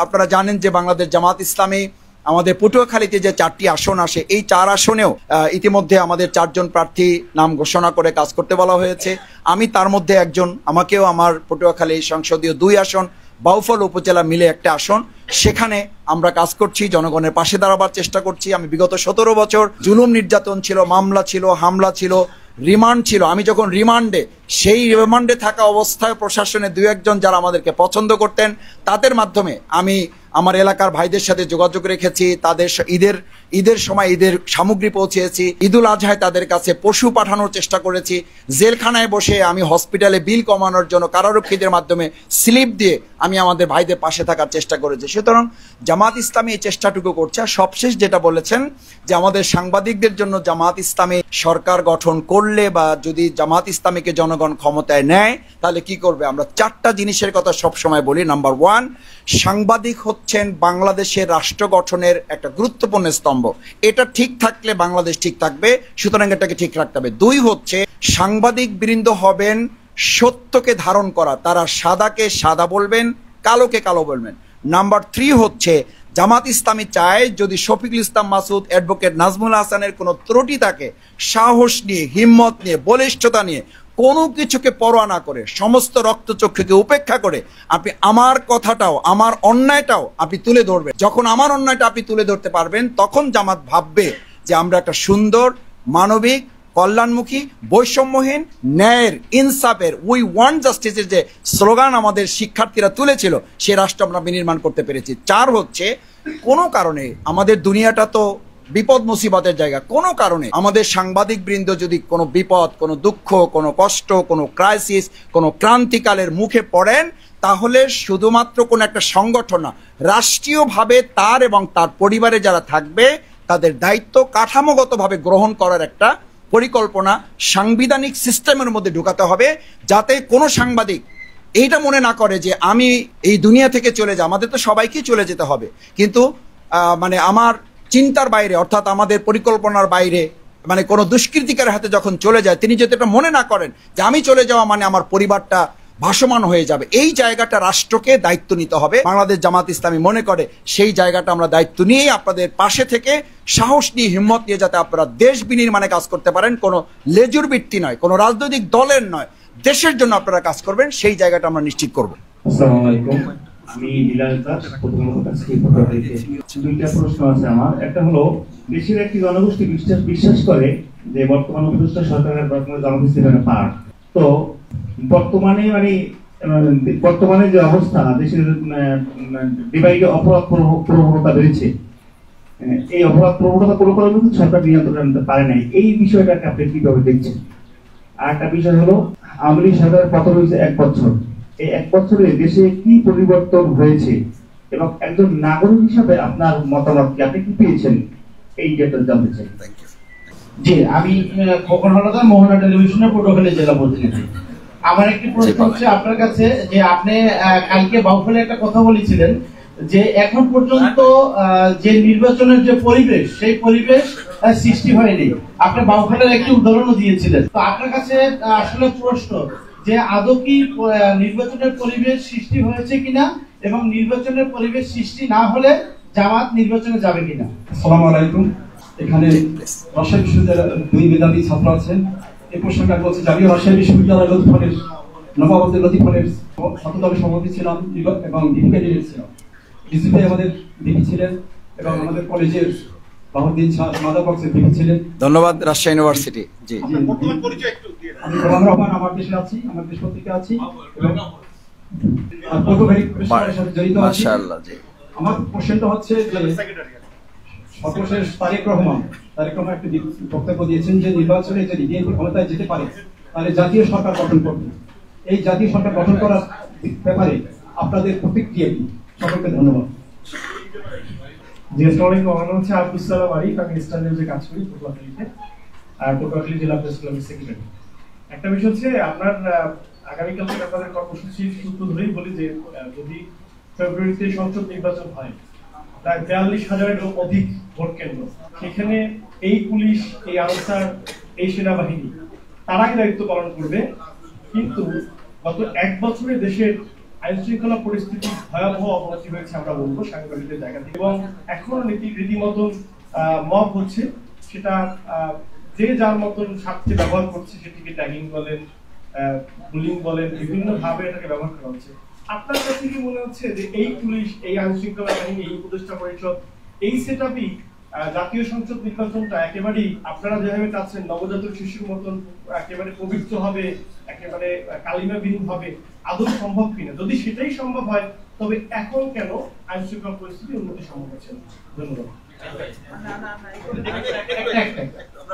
C: আপনারা জানেন যে বাংলাদেশ জামাত ইসলামী আমাদের পটুয়াখালীতে যে 4টি আসন আসে, এই 4 আসনেও ইতিমধ্যে আমাদের 4 জন প্রার্থী নাম ঘোষণা করে কাজ করতে বলা হয়েছে। আমি তার মধ্যে একজন, আমাকেও আমার পটুয়াখালী সংসদীয় 2 আসন, বাউফল উপজেলা মিলে একটা আসন, সেখানে আমরা কাজ করছি, জনগণের পাশে দাঁড়াবার চেষ্টা করছি। আমি বিগত 17 বছর জুলুম নির্যাতন ছিল, মামলা ছিল, হামলা ছিল, রিমান্ড ছিল। আমি যখন সেই রিমান্ডে থাকা অবস্থায় প্রশাসনের 2-1 জন যারা আমাদেরকে পছন্দ করতেন, তাদের মাধ্যমে আমি আমার এলাকার ভাইদের সাথে যোগাযোগ রেখেছি, তাদের ঈদের সময় ঈদের সামগ্রী পৌঁছেছি, ঈদুল আজহায় তাদের কাছে পশু পাঠানোর চেষ্টা করেছি, জেলখানায় বসে আমি হসপিটালে বিল কমানোর জন্য কারারক্ষীদের মাধ্যমে স্লিপ দিয়ে আমি আমাদের ভাইদের পাশে থাকার চেষ্টা করেছি। সুতরাং জামাত ইসলামী এই চেষ্টাটুকু করছে। আর সবশেষ যেটা বলেছেন যে আমাদের সাংবাদিকদের জন্য জামাত ইসলামী সরকার গঠন করলে বা যদি জামাত ইসলামীকে জনগণ ক্ষমতায় নেয় তাহলে কি করবে, আমরা 4টা জিনিসের কথা সবসময় বলি। নাম্বার 1, সাংবাদিক হচ্ছেন বাংলাদেশের রাষ্ট্র গঠনের একটা গুরুত্বপূর্ণ স্তম্ভ। এটা ঠিক থাকলে বাংলাদেশ ঠিক থাকবে, সুতরাং এটাকে ঠিক রাখতে হবে। 2 হচ্ছে সাংবাদিক বৃন্দ হবেন সত্যকে ধারণ করা, তারা সাদাকে সাদা বলবেন, কালোকে কালো বলবেন। নাম্বার 3 হচ্ছে জামাত ইসলামী চায় যদি শফিকুল ইসলাম মাসুদ, অ্যাডভোকেট নাজমুল হাসানের কোনো ত্রুটি থাকে, সাহস নিয়ে, হিম্মত নিয়ে, বলিষ্ঠতা নিয়ে, কোনো কিছুকে পরোয়া না করে, সমস্ত রক্তচক্ষুকে উপেক্ষা করে আপনি আমার কথাটাও, আমার অন্যায়টাও আপনি তুলে ধরবেন। যখন আমার অন্যায়টা আপনি তুলে ধরতে পারবেন, তখন জামাত ভাববে যে আমরা একটা সুন্দর, মানবিক, কল্যাণমুখী, বৈষম্যহীন, ন্যায়ের, ইনসাফের, উই ওয়ান্ট জাস্টিসের যে স্লোগান আমাদের শিক্ষার্থীরা তুলেছিল, সে রাষ্ট্র আমরা বিনির্মাণ করতে পেরেছি। 4 হচ্ছে কোনো কারণে আমাদের দুনিয়াটা তো বিপদ মুসিবতের জায়গা, কোনো কারণে আমাদের সাংবাদিক বৃন্দ যদি কোনো বিপদ, কোনো দুঃখ, কোনো কষ্ট, কোনো ক্রাইসিস, কোনো ক্রান্তিকালের মুখে পড়েন, তাহলে শুধুমাত্র কোনো একটা সংগঠন না, রাষ্ট্রীয়ভাবে তার এবং তার পরিবারে যারা থাকবে তাদের দায়িত্ব কাঠামোগতভাবে গ্রহণ করার একটা পরিকল্পনা সাংবিধানিক সিস্টেমের মধ্যে ঢুকাতে হবে, যাতে কোনো সাংবাদিক এইটা মনে না করে যে আমি এই দুনিয়া থেকে চলে যাই। আমাদের তো সবাইকেই চলে যেতে হবে, কিন্তু মানে আমার চিন্তার বাইরে, অর্থাৎ আমাদের পরিকল্পনার বাইরে, মানে কোনো দুষ্কৃতিকারের হাতে যখন চলে যায়, তিনি যদি এটা মনে না করেন যে আমি চলে যাওয়া মানে আমার পরিবারটা ভাসমান হয়ে যাবে, এই জায়গাটা রাষ্ট্রকে দায়িত্ব নিতে হবে। বাংলাদেশ জামাত ইসলামী মনে করে সেই জায়গাটা আমরা দায়িত্ব নিয়েই আপনাদের পাশে থেকে সাহস নিয়ে, হিম্মত নিয়ে যাতে আপনারা দেশ বিনির্মাণে কাজ করতে পারেন, কোনো লেজুর বৃত্তি নয়, কোনো রাজনৈতিক দলের নয়, দেশের জন্য আপনারা কাজ করবেন, সেই জায়গাটা আমরা নিশ্চিত করব।
E: আসসালামু আলাইকুম, আমি বিলাল দাস, দুইটা প্রশ্ন আছে আমার। একটা হলো, দেশের একটি জনগোষ্ঠী বিশ্বাস করে যে বর্তমান উপদেষ্টা সরকারের জামাত ইসলামের পার্ট, তো বর্তমানে যে অবস্থা, দেশের ডিভাইডে অপরাধ প্রবণতা বেড়েছে, এই অপরাধ প্রবণতা কোনো কারণে সরকার নিয়ন্ত্রণ আনতে পারে নাই, এই বিষয়টাকে আপনি কিভাবে দেখছেন? আর একটা বিষয় হলো, আওয়ামী লীগ সরকারের পতন হয়েছে 1 বছর, এই 1 বছরে দেশে কি পরিবর্তন হয়েছে এবং একজন নাগরিক হিসাবে আপনার মতামত কি, আপনি কি পেয়েছেন, এই যেটা জানতে চাই।
G: জি, আমি খোকন হলদার, মোহনা টেলিভিশনের পটুয়াখালী জেলা প্রতিনিধি। আমার একটি প্রশ্ন হচ্ছে আপনার কাছে, যে আপনি কালকে বাউফলে একটা কথা বলেছিলেন যে এখন পর্যন্ত যে নির্বাচনের যে পরিবেশ, সেই পরিবেশ সৃষ্টি হয়নি। আপনি বাউফলের একটি উদাহরণও দিয়েছিলেন। তো আপনার কাছে আসলে প্রশ্ন যে আদৌ কি নির্বাচনের পরিবেশ সৃষ্টি হয়েছে কিনা, এবং নির্বাচনের পরিবেশ সৃষ্টি না হলে জামাত নির্বাচনে যাবে কিনা?
H: আসসালামু আলাইকুম। এখানে রাজশাহী বিশ্ববিদ্যালয়ের 2 মেধাবী ছাত্র আছেন। এই প্রশ্নটা বলছে, জাতীয় রাজশাহী বিশ্ববিদ্যালয় লতিফনের নবাবদের লতিফনের শততম সভাপতি ছিলাম এবং ডিপি ক্যান্ডিডেট ছিলাম। ডিসিপি আমাদের ডিপি ছিলেন এবং আমাদের কলেজের বাহুদ্দিন মাদা বক্সের ডিপি ছিলেন।
C: ধন্যবাদ রাজশাহী ইউনিভার্সিটি। জি,
H: আমি গোলাম রহমান, আমার দেশে আছি, আমার দেশ পত্রিকা আছি এবং পটুয়াখালী সাথে জড়িত আছি। মাশাআল্লাহ। জি, আমার কোশ্চেনটা হচ্ছে যে সর্বশেষ তারেক রহমান একটি বক্তব্য দিয়েছেন যে নির্বাচনে যদি বিএনপি ক্ষমতায় যেতে পারে তাহলে জাতীয় সরকার গঠন করবে। এই জাতীয় সরকার গঠন করার ব্যাপারে আপনাদের প্রতিক্রিয়া কি? সকলকে ধন্যবাদ।
I: জি, আসসালামু আলাইকুম। আমার নাম হচ্ছে আব্দুল সালাম আরিফ, আমি স্টার নিউজে কাজ করি পটুয়াখালীতে, আর পটুয়াখালী জেলা প্রেস ক্লাবের সেক্রেটারি। একটা বিষয় হচ্ছে, আপনার আগামীকাল থেকে আপনাদের কর্মসূচির সূত্র ধরেই বলি যে যদি ফেব্রুয়ারিতে সংসদ নির্বাচন হয়, প্রায় 42,000-এরও অধিক ভোট কেন্দ্র, সেখানে এই পুলিশ, এই আনসার, এই সেনাবাহিনী তারাই দায়িত্ব পালন করবে। কিন্তু গত 1 বছরে দেশের আইন শৃঙ্খলা পরিস্থিতি ভয়াবহ অবনতি হয়েছে আমরা বলবো সাংবাদিকদের জায়গা থেকে, এবং এখনো রীতিমতন মব হচ্ছে, সেটা যে যার মতন স্বার্থে ব্যবহার করছে, সেটিকে ট্যাগিং বলেন, বুলিং বলেন, বিভিন্ন ভাবে এটাকে ব্যবহার করা হচ্ছে। আপনার কাছে কি মনে হচ্ছে যে এই পুলিশ, এই আইন শৃঙ্খলা বাহিনী, এই উপদেষ্টা পরিষদ, এই সেটআপই জাতীয় সংসদ নির্বাচনটা একেবারেই আপনারা যেভাবে চাচ্ছেন নবজাতক শিশুর মতন একেবারে পবিত্র হবে, একেবারে কালিমাবিহীন হবে, আদৌ সম্ভব কিনা? যদি সেটাই সম্ভব হয় তবে এখন কেন আইন শৃঙ্খলা পরিস্থিতি উন্নতি সম্ভব হচ্ছে না? ধন্যবাদ।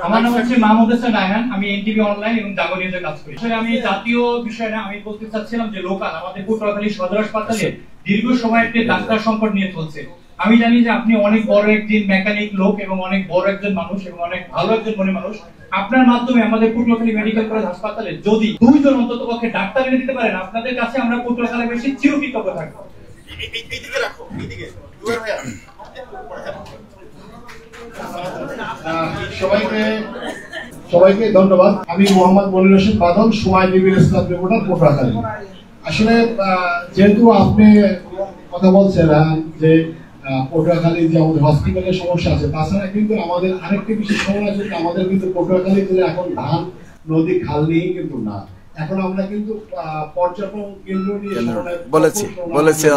H: আমার নাম হচ্ছে মাহমুদ হাসান রায়হান, আমি এনটিভি অনলাইন এবং জাগো-নিউজে কাজ করি। আসলে আমি জাতীয় বিষয় না, আমি বলতে চাচ্ছিলাম যে লোকাল আমাদের পটুয়াখালী সদর হাসপাতালে দীর্ঘ সময় একটা ডাক্তার সংকট নিয়ে চলছে। আমি জানি যে আপনি অনেক বড় একজন মেকানিক লোক এবং অনেক বড় একজন মানুষ এবং অনেক ভালো একজন মনে মানুষ। আপনার মাধ্যমে আমাদের পটুয়াখালী মেডিকেল কলেজ হাসপাতালে যদি 2 জন অন্তত পক্ষে ডাক্তার এনে দিতে পারেন, আপনাদের কাছে আমরা পটুয়াখালী বেশি চিরকৃতজ্ঞ থাকবো।
J: এইদিকে রাখো, এইদিকে
F: সবাইকে ধন্যবাদ। আমি মোহাম্মদ মনির হোসেন বাদল, সময় টিভির স্টাফ রিপোর্টার পটুয়াখালী। আসলে যেহেতু আপনি কথা বলছেন যে পটুয়াখালী যে আমাদের হসপিটালের সমস্যা আছে, তাছাড়া কিন্তু আমাদের আরেকটি বিশেষ সমস্যা আছে, আমাদের কিন্তু পটুয়াখালী জেলা এখন ধান নদী খাল নিয়ে কিন্তু না, এখন আমরা কিন্তু পর্যটন কেন্দ্র নিয়ে
C: বলেছি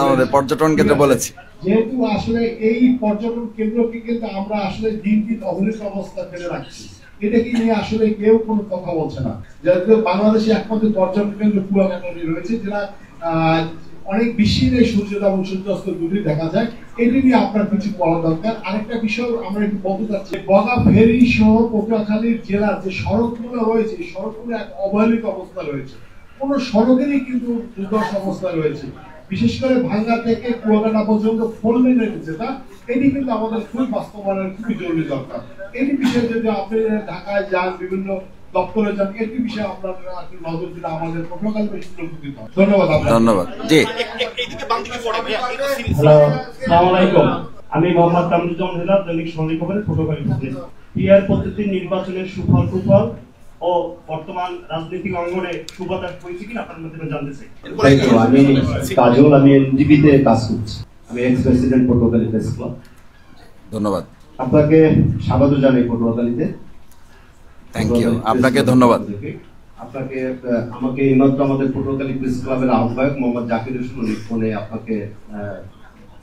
C: আমাদের পর্যটন কেন্দ্র বলেছি।
F: যেহেতু আসলে এই পর্যটন কেন্দ্রকে কিন্তু আমরা আসলে দিন দিন অবহেলিত অবস্থা ফেলে রাখছি, এটাকে নিয়ে আসলে কেউ কোনো কথা বলছে না। যেহেতু বাংলাদেশে একমাত্র পর্যটন কেন্দ্র কুয়াকাটা রয়েছে, যেটা অনেক বেশি সূর্যোদয় এবং সূর্যাস্ত দুটোই দেখা যায়, এটি নিয়ে আপনার কিছু বলা দরকার। আরেকটা বিষয় আমরা একটু বলতে চাচ্ছি, বগা ফেরি সহ পটুয়াখালী জেলার যে সড়কগুলো রয়েছে, সড়কগুলো এক অবহেলিত অবস্থা রয়েছে, কোন সড়কেরই কিন্তু দুর্দশা অবস্থা রয়েছে। বিশেষ করে ভাঙ্গা থেকে কুয়াকাটা পর্যন্ত 4 লেনের যেটা, এটি কিন্তু আমাদের খুব বাস্তবায়নের খুবই জরুরি দরকার। এই বিষয়ে যদি আপনি ঢাকায় যান, বিভিন্ন দপ্তরে যান, এই বিষয়ে আপনারা নজর দিলে আমাদের পটুয়াখালী বেশি উপকৃত হয়। ধন্যবাদ।
C: ধন্যবাদ। জি,
H: হ্যালো, আসসালামু আলাইকুম। আমি মোহাম্মদ কামরুজ্জামান হিলাল, দৈনিক সোনালী খবরের পটুয়াখালী থেকে। পিআর পদ্ধতির নির্বাচনের সুফল কুফল ও বর্তমান রাজনৈতিক অঙ্গনে সুবাতাস হয়েছে কিনা আপনার মধ্যে জানতে চাই।
K: আমি কাজল, আমি এনডিবিতে কাজ করছি, আমি x president Patuakhali press club.
C: ধন্যবাদ।
K: আপনাকে স্বাগত জানাই পটুয়াখালীতে।
C: থ্যাংক ইউ, আপনাকে ধন্যবাদ।
K: আপনাকে আমাকে এইমাত্র আমাদের পটুয়াখালী প্রেস ক্লাবের আহ্বায়ক মোহাম্মদ জাকির হোসেন উনি ফোনে আপনাকে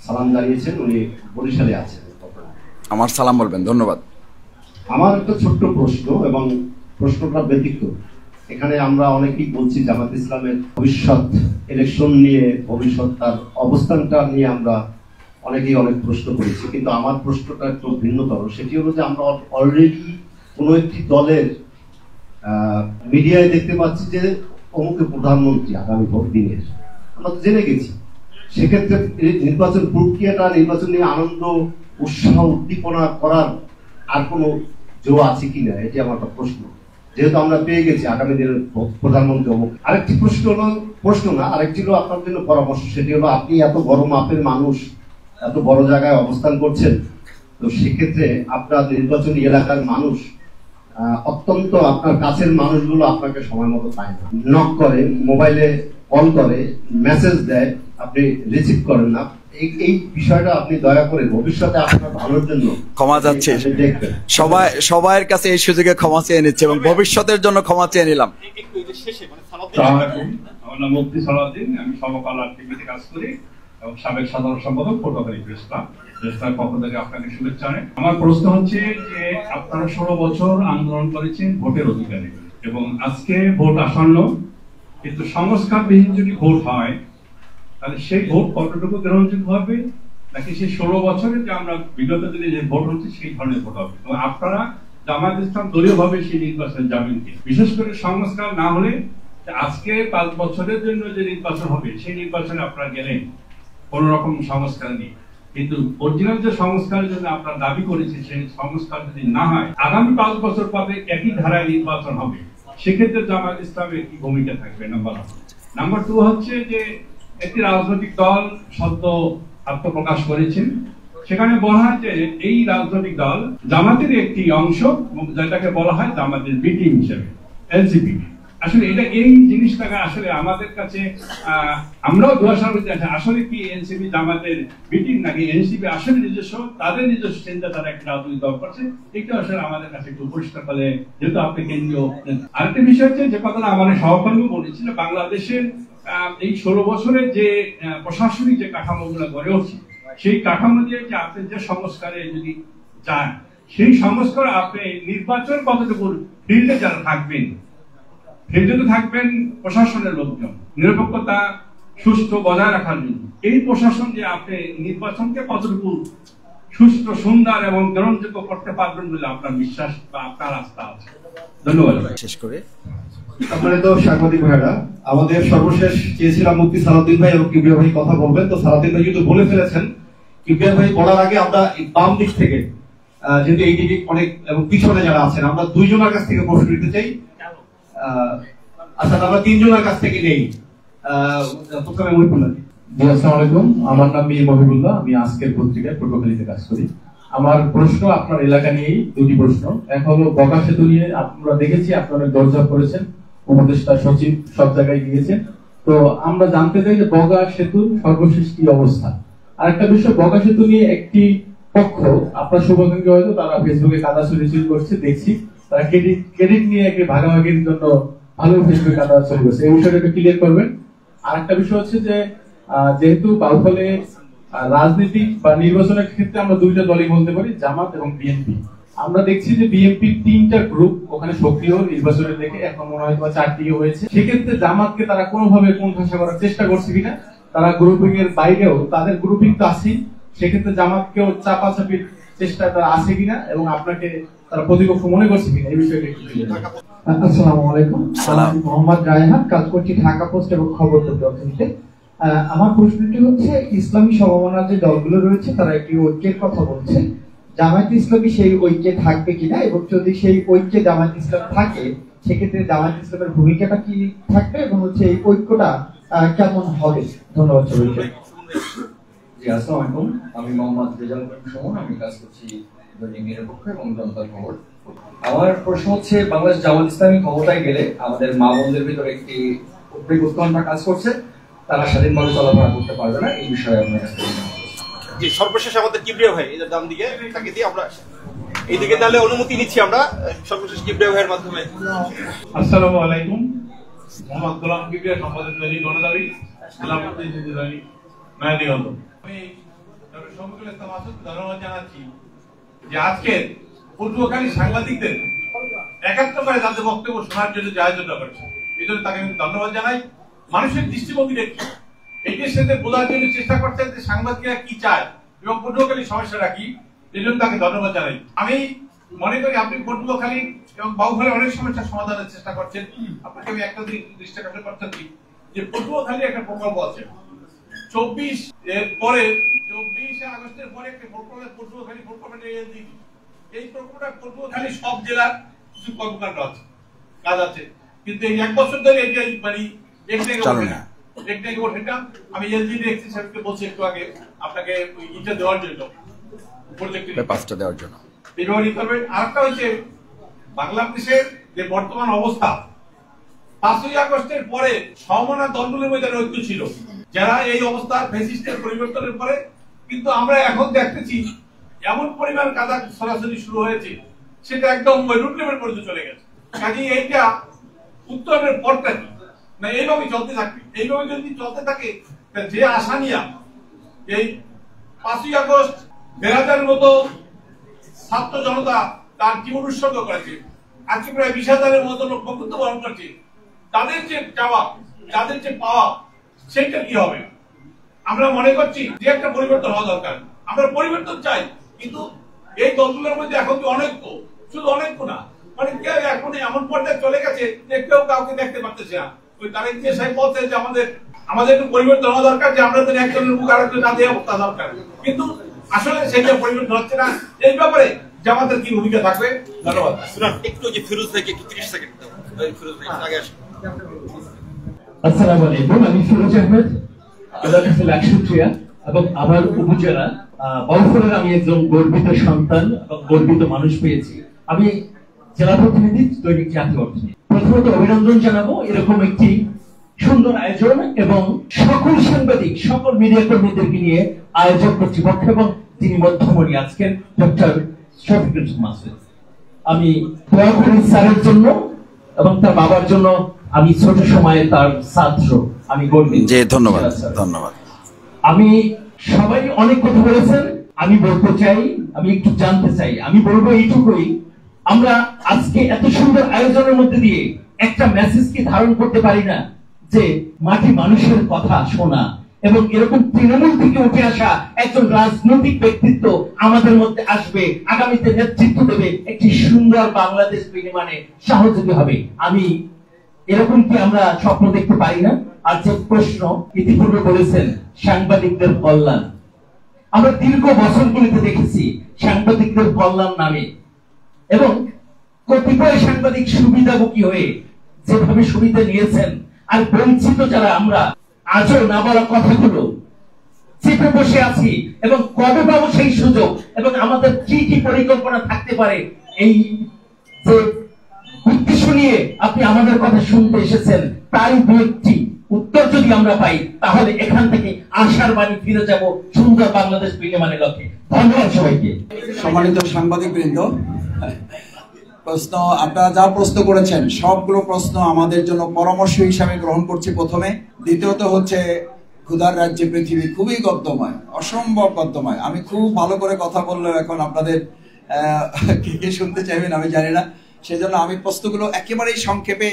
K: সালাম জানিয়েছেন, উনি বরিশালে আছেন।
C: আমার সালাম বলবেন। ধন্যবাদ।
K: আমার একটা ছোট্ট প্রশ্ন, এবং প্রশ্নটা ব্যতিক্রম। এখানে আমরা অনেকেই বলছি জামাত ইসলামের ভবিষ্যৎ ইলেকশন নিয়ে, ভবিষ্যৎ তার অবস্থানটা নিয়ে আমরা অনেকেই অনেক প্রশ্ন করেছি, কিন্তু আমার প্রশ্নটা একটু ভিন্নতর। সেটি হলো যে আমরা অলরেডি কোনো একটি দলের মিডিয়ায় দেখতে পাচ্ছি যে অমুকে প্রধানমন্ত্রী আগামী ভোট দিনের, আমরা তো জেনে গেছি। সেক্ষেত্রে নির্বাচন প্রক্রিয়াটা, নির্বাচন নিয়ে আনন্দ উৎসাহ উদ্দীপনা করার আর কোনো জো আছে কিনা, এটি আমার একটা প্রশ্ন। যেহেতু আমরা পেয়ে গেছি আগামী দিনের প্রধানমন্ত্রী অমুক। আরেকটি প্রশ্ন হলো, প্রশ্ন না, আরেকটি হলো আপনার জন্য পরামর্শ। সেটি হলো আপনি এত বড় মাপের মানুষ, এত বড় জায়গায় অবস্থান করছেন, তো সেক্ষেত্রে আপনার নির্বাচনী এলাকার মানুষ অত্যন্ত আপনার কাছের মানুষগুলো আপনাকে সময় মতো পায় না, নক করে, মোবাইলে কল করে, মেসেজ দেয়, আপনি রিসিভ করেন না। এই বিষয়টা আপনি দয়া করে ভবিষ্যতে আপনার ভালোর জন্য
C: ক্ষমা চাচ্ছি, সবাইয়ের কাছে এই সুযোগে ক্ষমা চেয়ে নিচ্ছে এবং ভবিষ্যতের জন্য ক্ষমা চেয়ে নিলাম।
D: আমার নাম মুফতি সালাউদ্দিন, আমি সমকাল টিভিতে কাজ করি এবং সাবেক সাধারণ সম্পাদক পটুয়াখালী প্রেস ক্লাব। পক্ষ থেকে আপনাকে শুভেচ্ছা জানাই। আমার প্রশ্ন হচ্ছে যে আপনারা 16 বছর আন্দোলন করেছেন ভোটের অধিকারে, এবং আজকে ভোট আসন্ন, কিন্তু সংস্কারবিহীন যদি ভোট হয় তাহলে সেই ভোট কতটুকু গ্রহণযোগ্য হবে, নাকি সেই 16 বছরে যে আমরা বিগত দিনে যে ভোট হচ্ছে সেই ধরনের ভোট হবে? এবং আপনারা জামায়াত ইসলাম দলীয় ভাবে সেই নির্বাচনে যাবেন কি? বিশেষ করে সংস্কার না হলে আজকে 5 বছরের জন্য যে নির্বাচন হবে সেই নির্বাচনে আপনারা গেলেন কোন রকম সংস্কার নেই, কিন্তু অরিজিনাল যে সংস্কারের জন্য আপনারা দাবি করেছে সেই সংস্কার যদি না হয়, আগামী 5 বছর পরে একই ধারায় নির্বাচন হবে, সেক্ষেত্রে জামায়াত ইসলামের কি ভূমিকা থাকবে? নাম্বার 1। নাম্বার 2 হচ্ছে যে একটি রাজনৈতিক দল সদ্য আত্মপ্রকাশ করেছেন, সেখানে বলা হয় যে এই রাজনৈতিক দল জামাতের একটি অংশ, যেটাকে বলা হয় জামাতের বি টিম হিসেবে, এলসিপি।
L: আসলে এটা এই জিনিসটাকে আসলে আমাদের কাছে আমরাও দোয়াশার মধ্যে আছি আসলে কি এনসিপি জামাতের মিটিং নাকি এনসিপি আসলে নিজস্ব তাদের নিজস্ব চিন্তা তারা একটা রাজনৈতিক দল করছে এটা আসলে আমাদের কাছে একটু পরিষ্কার করে যেহেতু আপনি কেন্দ্রীয় আরেকটা বিষয় হচ্ছে যে কথাটা আমাদের সহকর্মী বলেছিল বাংলাদেশের এই 16 বছরে যে প্রশাসনিক যে কাঠামোগুলো গড়ে উঠছে সেই কাঠামো দিয়ে যে আপনি যে সংস্কারে যদি যান সেই সংস্কার আপনি নির্বাচন কতটুকু ফিল্ডে যারা থাকবেন ফিল্ডে থাকবেন প্রশাসনের লোকজন নিরপেক্ষতা সুষ্ঠু বজায় রাখার জন্য এই প্রশাসন যে আপনি নির্বাচনকে কতটুকু সুষ্ঠু সুন্দর এবং গ্রহণযোগ্য করতে পারবেন বলে আপনার বিশ্বাস বা আপনার আস্থা আছে। ধন্যবাদ। শেষ করে
K: আপনারা তো সাংবাদিক ভাইরা আমাদের সর্বশেষ চেয়েছিলাম মুফতি সালাউদ্দিন ভাই এবং কিবরিয়া ভাই কথা বলবেন, তো সালাউদ্দিন ভাই কিন্তু বলে ফেলেছেন। কিবরিয়া ভাই বলার আগে আমরা বাম দিক থেকে যেহেতু এই দিকে অনেক এবং পিছনে যারা আছেন আমরা দুইজনের কাছ থেকে প্রশ্ন নিতে চাই। আচ্ছা আমরা তিনজনের কাছ থেকে নেই। প্রথমে মহিবুল্লাহ।
M: জি আসসালামু আলাইকুম, আমার নাম মীর মহিবুল্লাহ, আমি আজকের পত্রিকায় পটুয়াখালীতে কাজ করি। আমার প্রশ্ন আপনার এলাকা নিয়েই, দুটি প্রশ্ন। এক হলো বগা সেতু নিয়ে, আমরা দেখেছি আপনারা দরজা করেছেন, উপদেষ্টা সচিব সব জায়গায় গিয়েছেন, তো আমরা জানতে চাই যে বগা সেতুর সর্বশেষ কি অবস্থা। আর একটা বিষয়, বগা সেতু নিয়ে একটি পক্ষ আপনার শুভাকাঙ্ক্ষী হয়তো তারা ফেসবুকে কাদা ছড়িয়ে করছে, দেখছি তারা ক্রেডিট নিয়ে একটি ভাগাভাগির জন্য ভালো ফেসবুকে কাদা ছড়িয়ে করছে, এই বিষয়টা একটু ক্লিয়ার করবেন। আর একটা বিষয় হচ্ছে যে যেহেতু বাউফলে রাজনীতি বা নির্বাচনের ক্ষেত্রে আমরা দুইটা দলই বলতে পারি, জামাত এবং বিএনপি। আমরা দেখছি যে বিএনপি 3টা গ্রুপ ওখানে সক্রিয় নির্বাচনের দেখে, এখন মনে হয় 4টি হয়েছে। সেক্ষেত্রে জামাতকে তারা কোনোভাবে কোণঠাসা করার চেষ্টা করছে কিনা, তারা গ্রুপিং এর বাইরেও তাদের গ্রুপিং তো আছেই, সেক্ষেত্রে জামাতকেও চাপাচাপির চেষ্টা তারা আছে কিনা এবং আপনাকে তারা প্রতিপক্ষ মনে করছে কিনা, এই বিষয়টা একটু।
N: আসসালামু আলাইকুম, আমি মোহাম্মদ রায়হান, কাজ করছি ঢাকা পোস্ট এবং খবর পত্রিকাতে। আমার প্রশ্নটি হচ্ছে, ইসলামী সমমনার যে দলগুলো রয়েছে তারা একটি ঐক্যের কথা বলছে, জামায়াত ইসলামী সেই ঐক্যে থাকবে কিনা, এবং যদি সেই ঐক্যে জামায়াত ইসলাম থাকে সেক্ষেত্রে জামায়াত ইসলামের ভূমিকাটা কি থাকবে এবং হচ্ছে এই ঐক্যটা কেমন হবে? ধন্যবাদ সবাইকে।
O: জি আসসালামু আলাইকুম, আমি মোহাম্মদ রেজাল করিম সুমন, আমি কাজ করছি দৈনিক নিরপেক্ষ এবং জনতার খবর। আমার প্রশ্ন হচ্ছে, বাংলাদেশ জামাত ইসলামী ক্ষমতায় গেলে আমাদের মা বোনদের ভিতরে একটি উৎকণ্ঠা কাজ করছে, তারা স্বাধীনভাবে চলাফেরা করতে পারবে না, এই বিষয়ে আপনার কাছে।
J: জি সর্বশেষ আমাদের কিবরিয়া ভাই এদের দাম দিকে তাকে দিয়ে আমরা এইদিকে তাহলে অনুমতি নিচ্ছি আমরা সর্বশেষ কিবরিয়া ভাইয়ের মাধ্যমে।
L: আসসালামু আলাইকুম, মোহাম্মদ গোলাম কিবরিয়া, সম্পাদক দৈনিক গণদাবি, জেলা প্রতিনিধি দৈনিক নয়াদিগঞ্জ। আমি ডক্টর শফিকুল ইসলাম মাসুদ ধন্যবাদ জানাচ্ছি যে আজকে পটুয়াখালী সাংবাদিকদের একাত্মভাবে তাদের বক্তব্য শোনার জন্য যে আয়োজনটা করছে, এই জন্য তাকে আমি ধন্যবাদ জানাই। মানুষের দৃষ্টিভঙ্গি দেখি এইটির সাথে বোঝার জন্য চেষ্টা করছেন যে সাংবাদিকরা কি চায় এবং পটুয়াখালীর সমস্যাটা কি, এই জন্য তাকে ধন্যবাদ জানাই। আমি মনে করি আপনি পটুয়াখালী এবং বাউফলের অনেক সমস্যার সমাধানের চেষ্টা করছেন। আপনাকে আমি একটা দৃষ্টি আকর্ষণ করতেছি যে পটুয়াখালী একটা প্রকল্প আছে 24 এর পরে 24 আগস্টের পরে একটা পটুয়াখালী প্রকল্পের এই প্রকল্পটা পটুয়াখালী সব জেলার কিছু কর্মকাণ্ড আছে, কাজ আছে, কিন্তু এই 1 বছর ধরে এটা মানে আমি এলজি দেখছি স্যারকে বলছি একটু আগে আপনাকে ইটা দেওয়ার জন্য,
B: পাঁচটা দেওয়ার জন্য
L: এইভাবে করবেন। আরেকটা হচ্ছে বাংলাদেশের যে বর্তমান অবস্থা, 5ই আগস্টের পরে সমমনা দলগুলোর মধ্যে ঐক্য ছিল, যারা এই অবস্থার ফ্যাসিস্টের পরিবর্তনের পরে, কিন্তু আমরা এখন দেখতেছি এমন পরিমাণ কাদা সরাসরি শুরু হয়েছে সেটা একদম রুট লেভেল পর্যন্ত চলে গেছে। কাজেই এইটা উত্তরের পরটা কি না, এইভাবে চলতে থাকবে। এইভাবে যদি চলতে থাকে যে আশা নিয়ে এই 5ই আগস্ট 2000 মতো ছাত্র জনতা তার জীবন উৎসর্গ করেছে, আজকে প্রায় 20,000-এর মতো লোক বক্তব্য বহন করছে, তাদের যে চাওয়া তাদের যে পাওয়া সেটা কি হবে? আমরা মনে করছি যে একটা পরিবর্তন হওয়া দরকার, আমরা পরিবর্তন চাই, কিন্তু এই দলগুলোর মধ্যে এখন তো অনৈক্য, শুধু অনৈক্য না, মানে কেউ এখন এমন পর্যায়ে চলে গেছে যে কেউ কাউকে দেখতে পারতেছে না। ওই তারেক জিয়া সাহেব বলছে যে আমাদের একটু পরিবর্তন হওয়া দরকার, যে আমরা যদি একজনের মুখ আরেকজন না দিয়ে তা দরকার, কিন্তু আসলে সেটা পরিবর্তন হচ্ছে না। এই ব্যাপারে জামাতের কি ভূমিকা থাকবে? ধন্যবাদ।
J: একটু যে ফিরোজ ভাইকে 30 সেকেন্ড ফিরোজ ভাই আগে আসুন।
P: আসসালামু আলাইকুম, আমি ফিরোজ আহমেদ, লাকসুট্রিয়া এবং আমার উপজেলা বাউফলের আমি একজন গর্বিত সন্তান এবং গর্বিত মানুষ পেয়েছি। আমি জেলা প্রতিনিধি দৈনিক জাতীয় অর্থনীতি। প্রথমত অভিনন্দন জানাবো এরকম একটি সুন্দর আয়োজন এবং সকল সাংবাদিক সকল মিডিয়া কর্মীদেরকে নিয়ে আয়োজক কর্তৃপক্ষ এবং তিনি মধ্যমণি আজকের ডক্টর শফিকুল মাসুদ। আমি দোয়া করি স্যারের জন্য এবং তার বাবার জন্য। আমি ছোট সময়ে তার ছাত্র, আমি গর্বিত।
C: জি ধন্যবাদ, ধন্যবাদ।
P: আমি সবাই অনেক কথা বলেছেন, আমি বলতে চাই, আমি একটু জানতে চাই, আমি বলবো এইটুকুই, আমরা আজকে এত সুন্দর আয়োজনের মধ্যে দিয়ে একটা মেসেজ কি ধারণ করতে পারি না যে মাটি মানুষের কথা শোনা এবং এরকম তৃণমূল থেকে উঠে আসা একজন রাজনৈতিক ব্যক্তিত্ব আমাদের মধ্যে আসবে, আগামীতে নেতৃত্ব দেবে, একটি সুন্দর বাংলাদেশ বিনির্মাণে সহযোগী হবে। আমি এরকম কি আমরা স্বপ্ন দেখতে পারি না? আর যে প্রশ্ন ইতিপূর্বে বলেছেন সাংবাদিকদের কল্যাণ, আমরা দীর্ঘ বছরগুলিতে দেখেছি সাংবাদিকদের কল্যাণ নামে এবং কতিপয় সাংবাদিক সুবিধাভোগী হয়ে যেভাবে সুবিধা নিয়েছেন আর বঞ্চিত যারা আমরা আজও না বলা কথাগুলো চেপে বসে আছি এবং কবে পাবো সেই সুযোগ এবং আমাদের কি কি পরিকল্পনা থাকতে পারে এই যে উদ্দেশ্য নিয়ে আপনি আমাদের কথা শুনতে এসেছেন তাই দু একটি উত্তর যদি আমরা পাই তাহলে এখান থেকে আশার বাণী ফিরে যাব সুন্দর বাংলাদেশ বিনির্মাণের লক্ষ্যে। ধন্যবাদ সবাইকে।
C: সম্মানিত সাংবাদিক বৃন্দ, প্রশ্ন আপনারা যা প্রশ্ন করেছেন সবগুলো প্রশ্ন আমাদের জন্য পরামর্শ হিসাবে গ্রহণ করছি প্রথমে। দ্বিতীয়ত হচ্ছে ক্ষুধার রাজ্যে পৃথিবী খুবই গদ্যময়, অসম্ভব গদ্যময়। আমি খুব ভালো করে কথা বললেও এখন আপনাদের কে শুনতে চাইবেন আমি জানি না, সেজন্য আমি প্রশ্নগুলো একেবারেই সংক্ষেপে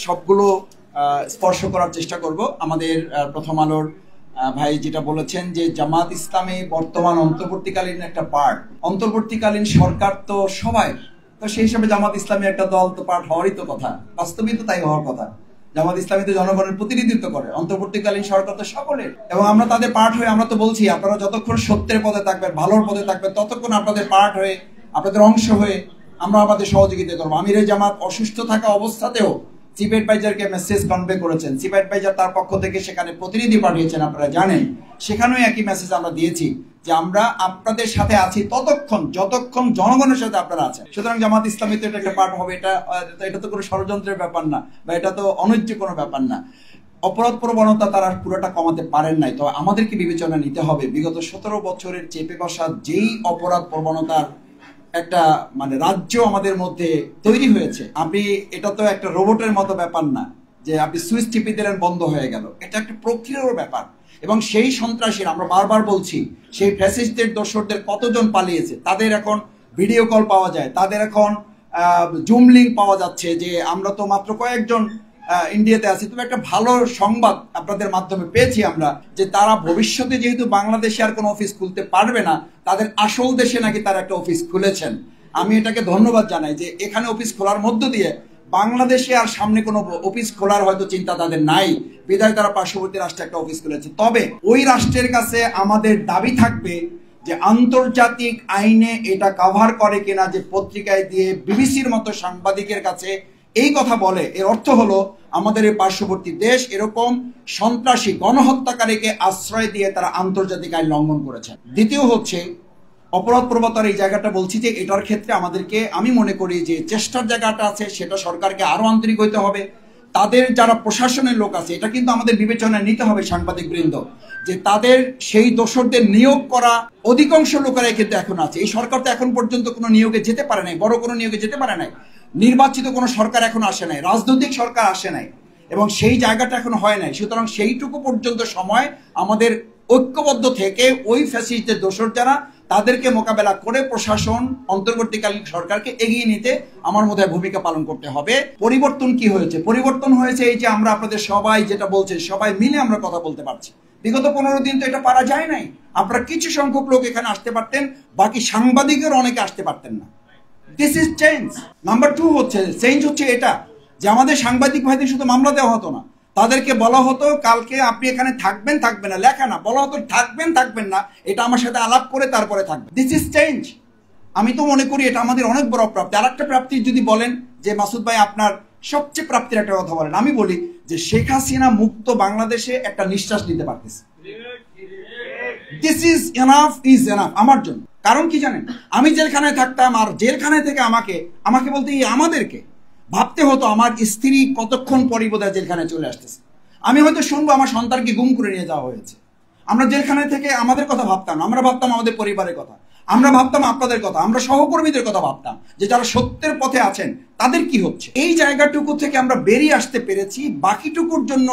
C: সবগুলো স্পর্শ করার চেষ্টা করব। আমাদের প্রথম আলোর ভাই যেটা বলেছেন যে জামাত ইসলামী বর্তমান অন্তর্বর্তীকালীন একটা পার্ট, অন্তর্বর্তীকালীন সরকার তো সবাই, তো সেই হিসাবে জামাত ইসলামী একটা দল তো পার্ট হওয়ারই তো কথা, বাস্তবিক তো তাই হওয়ার কথা। জামাত ইসলামী তো জনগণের প্রতিনিধিত্ব করে, অন্তর্বর্তীকালীন সরকার তো সকলের, এবং আমরা তাদের পার্ট হয়ে আমরা তো বলছি আপনারা যতক্ষণ সত্যের পথে থাকবেন, ভালোর পথে থাকবেন, ততক্ষণ আপনাদের পার্ট হয়ে আপনাদের অংশ হয়ে আমরা আমাদের সহযোগিতা করবো। আমিরে জামাত অসুস্থ থাকা অবস্থাতেও চিফ অ্যাডভাইজারকে মেসেজ কনভে করেছেন, চিফ অ্যাডভাইজার তার পক্ষ থেকে সেখানে প্রতিনিধি পাঠিয়েছেন, আপনারা জানেন। সেখানেও একই মেসেজ আমরা দিয়েছি যে আমরা আপনাদের সাথে আছি ততক্ষণ যতক্ষণ জনগণের সাথে আপনারা আছেন। সুতরাং জামাত ইসলামী তো এটা একটা পার্ট হবে, এটা তো কোনো ষড়যন্ত্রের ব্যাপার না বা এটা তো অন্যায্য কোনো ব্যাপার না। অপরাধ প্রবণতা তারা পুরোটা কমাতে পারেন নাই, তো আমাদেরকে বিবেচনা নিতে হবে বিগত 17 বছরের চেপে বসা যেই অপরাধ প্রবণতার একটা মানে রাজ্য আমাদের মধ্যে তৈরি হয়েছে। আপনি এটা তো একটা রোবটের মতো ব্যাপার না যে আপনি সুইচ টিপে দিলেন বন্ধ হয়ে গেল, এটা একটা প্রক্রিয়ার ব্যাপার। এবং সেই সন্ত্রাসীরা, আমরা বারবার বলছি, সেই ফ্যাসিস্টদের দোসরদের কতজন পালিয়েছে, তাদের এখন ভিডিও কল পাওয়া যায়, তাদের এখন জুম লিঙ্ক পাওয়া যাচ্ছে যে আমরা তো মাত্র কয়েকজন ইন্ডিয়াতে আছি। তবে একটা ভালো সংবাদ আপনাদের মাধ্যমে পেয়েছি আমরা যে তারা ভবিষ্যতে যেহেতু বাংলাদেশে আর কোনো অফিস খুলতে পারবে না, তাদের আসল দেশে নাকি তারা একটা অফিস খুলেছেন। আমি এটাকে ধন্যবাদ জানাই যে এখানে অফিস খোলার মধ্য দিয়ে বাংলাদেশে আর সামনে কোনো অফিস খোলার হয়তো চিন্তা তাদের নাই, বিধায় তারা পার্শ্ববর্তী রাষ্ট্রে একটা অফিস খুলেছে। তবে ওই রাষ্ট্রের কাছে আমাদের দাবি থাকবে যে আন্তর্জাতিক আইনে এটা কভার করে কিনা, যে পত্রিকায় দিয়ে বিবিসির মতো সাংবাদিকের কাছে এই কথা বলে, এর অর্থ হলো আমাদের এই পার্শ্ববর্তী দেশ এরকম সন্ত্রাসী গণহত্যাকারীকে আশ্রয় দিয়ে তারা আন্তর্জাতিক আইন লঙ্ঘন করেছে। দ্বিতীয় হচ্ছে অপরাধ প্রবণতার এই জায়গাটা বলছি যে এটার ক্ষেত্রে আমাদেরকে, আমি মনে করি যে চেষ্টার জায়গাটা আছে, সেটা সরকারকে আরো আন্তরিক হইতে হবে। তাদের যারা প্রশাসনের লোক আছে, এটা কিন্তু আমাদের বিবেচনায় নিতে হবে সাংবাদিক বৃন্দ, যে তাদের সেই দোসরদের নিয়োগ করা অধিকাংশ লোকেরাই কিন্তু এখন আছে। এই সরকার তো এখন পর্যন্ত কোনো নিয়োগে যেতে পারে নাই, বড় কোনো নিয়োগে যেতে পারে নাই, নির্বাচিত কোনো সরকার এখন আসে নাই, রাজনৈতিক সরকার আসে নাই, এবং সেই জায়গাটা এখন হয় নাই। সুতরাং সেইটুকু পর্যন্ত সময় আমাদের ঐক্যবদ্ধ থেকে ওই ফ্যাসিস্টদের দোসর যারা, তাদেরকে মোকাবেলা করে প্রশাসন অন্তর্বর্তীকালীন সরকারকে এগিয়ে নিতে আমার মধ্যে ভূমিকা পালন করতে হবে। পরিবর্তন কি হয়েছে? পরিবর্তন হয়েছে এই যে আমরা আপনাদের সবাই যেটা বলছে, সবাই মিলে আমরা কথা বলতে পারছি। বিগত 15 দিন তো এটা পারা যায় নাই। আপনারা কিছু সংখ্যক লোক এখানে আসতে পারতেন, বাকি সাংবাদিকের অনেকে আসতে পারতেন না। This is change. নাম্বার 2 হচ্ছে চেঞ্জ হচ্ছে এটা যে আমাদের সাংবাদিক ভাইদের শুধু মামলা দেওয়া হতো না, তাদেরকে বলা হতো কালকে আপনি এখানে থাকবেন থাকবেন না, লেখা না, বলা হতো থাকবেন থাকবেন না, এটা আমার সাথে আলাপ করে তারপরে থাকবেন। This is change. আমি তো মনে করি এটা আমাদের অনেক বড় প্রাপ্তি। আর একটা প্রাপ্তি যদি বলেন যে মাসুদ ভাই আপনার সবচেয়ে প্রাপ্তির একটা কথা বলেন, আমি বলি যে শেখ হাসিনা মুক্ত বাংলাদেশে একটা নিঃশ্বাস নিতে পারতেছে। This is enough, is enough আমার জন্য।
Q: কারণ কি জানেন, আমি জেলখানায় থাকতাম আর জেলখানায় থেকে আমাকে বলতে আমাদেরকে ভাবতে হতো আমার স্ত্রী কতক্ষণ পরই বোধহয় জেলখানায় চলে আসতেছে। আমি হয়তো শুনবো আমার সন্তানকে গুম করে নিয়ে যাওয়া হয়েছে। আমরা জেলখানায় থেকে আমাদের কথা ভাবতাম, আমরা ভাবতাম আমাদের পরিবারের কথা, আমরা ভাবতাম আপনাদের কথা, আমরা সহকর্মীদের কথা ভাবতাম যে যারা সত্যের পথে আছেন তাদের কি হচ্ছে। এই জায়গাটুকু থেকে আমরা বেরিয়ে আসতে পেরেছি। বাকিটুকুর জন্য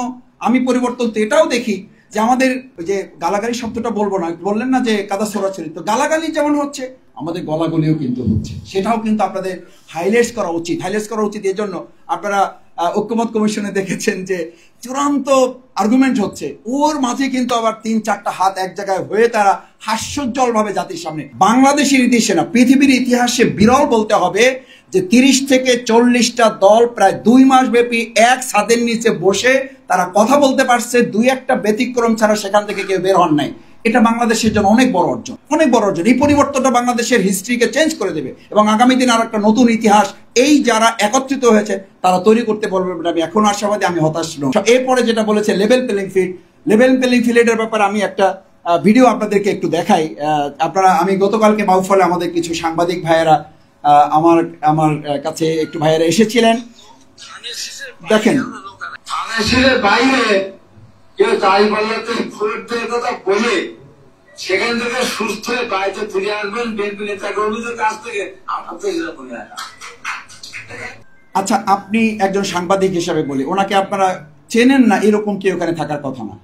Q: আমি পরিবর্তন তো এটাও দেখি যে আমাদের যে গালাগালি শব্দটা বলবো না, বললেন না যে কাদা ছড়াছড়ি, তো গালাগালি যেমন হচ্ছে আমাদের গলাগলিও কিন্তু হচ্ছে, সেটাও কিন্তু আপনাদের হাইলাইট করা উচিত। এই জন্য আপনারা ঐক্যমত কমিশনে দেখেছেন যে চূড়ান্ত আর্গুমেন্ট হচ্ছে, ওর মাঝে কিন্তু আবার ৩-৪টা হাত এক জায়গায় হয়ে তারা হাস্যোজ্জ্বল ভাবে জাতির সামনে, বাংলাদেশের ইতিহাসে না পৃথিবীর ইতিহাসে বিরল বলতে হবে যে 30 থেকে 40টা দল প্রায় 2 মাস ব্যাপী এক ছাদের নিচে বসে তারা কথা বলতে পারছে, 2-1টা ব্যতিক্রম ছাড়া সেখান থেকে কেউ বের হন নাই। এটা বাংলাদেশের জন্য অনেক বড় অর্জন। এই পরিবর্তনটা বাংলাদেশের হিস্ট্রিকে চেঞ্জ করে দেবে এবং আগামী দিন আর একটা নতুন ইতিহাস এই যারা একত্রিত হয়েছে তারা তৈরি করতে পারবে। আমি এখন আশাবাদী, আমি হতাশ নই। এরপরে যেটা বলেছে লেভেল প্লেইং ফিল্ডের ব্যাপারে আমি একটা ভিডিও আপনাদেরকে একটু দেখাই। আমি গতকালকে বাউফলে আমাদের কিছু সাংবাদিক ভাইয়েরা আমার কাছে একটু ভাইয়েরা এসেছিলেন, দেখেন
B: বাইরে কেউ দাঁড়িপাল্লাতে ভোট দেওয়ার কথা বলে সেখান থেকে সুস্থ হয়ে বাড়িতে ফিরে আসবেন বিএনপি নেতা কর্মীদের কাছ থেকে।
Q: আচ্ছা, আপনি একজন সাংবাদিক হিসাবে বলি, ওনাকে আপনারা চেনেন না এরকম কেউ ওখানে থাকার কথা না,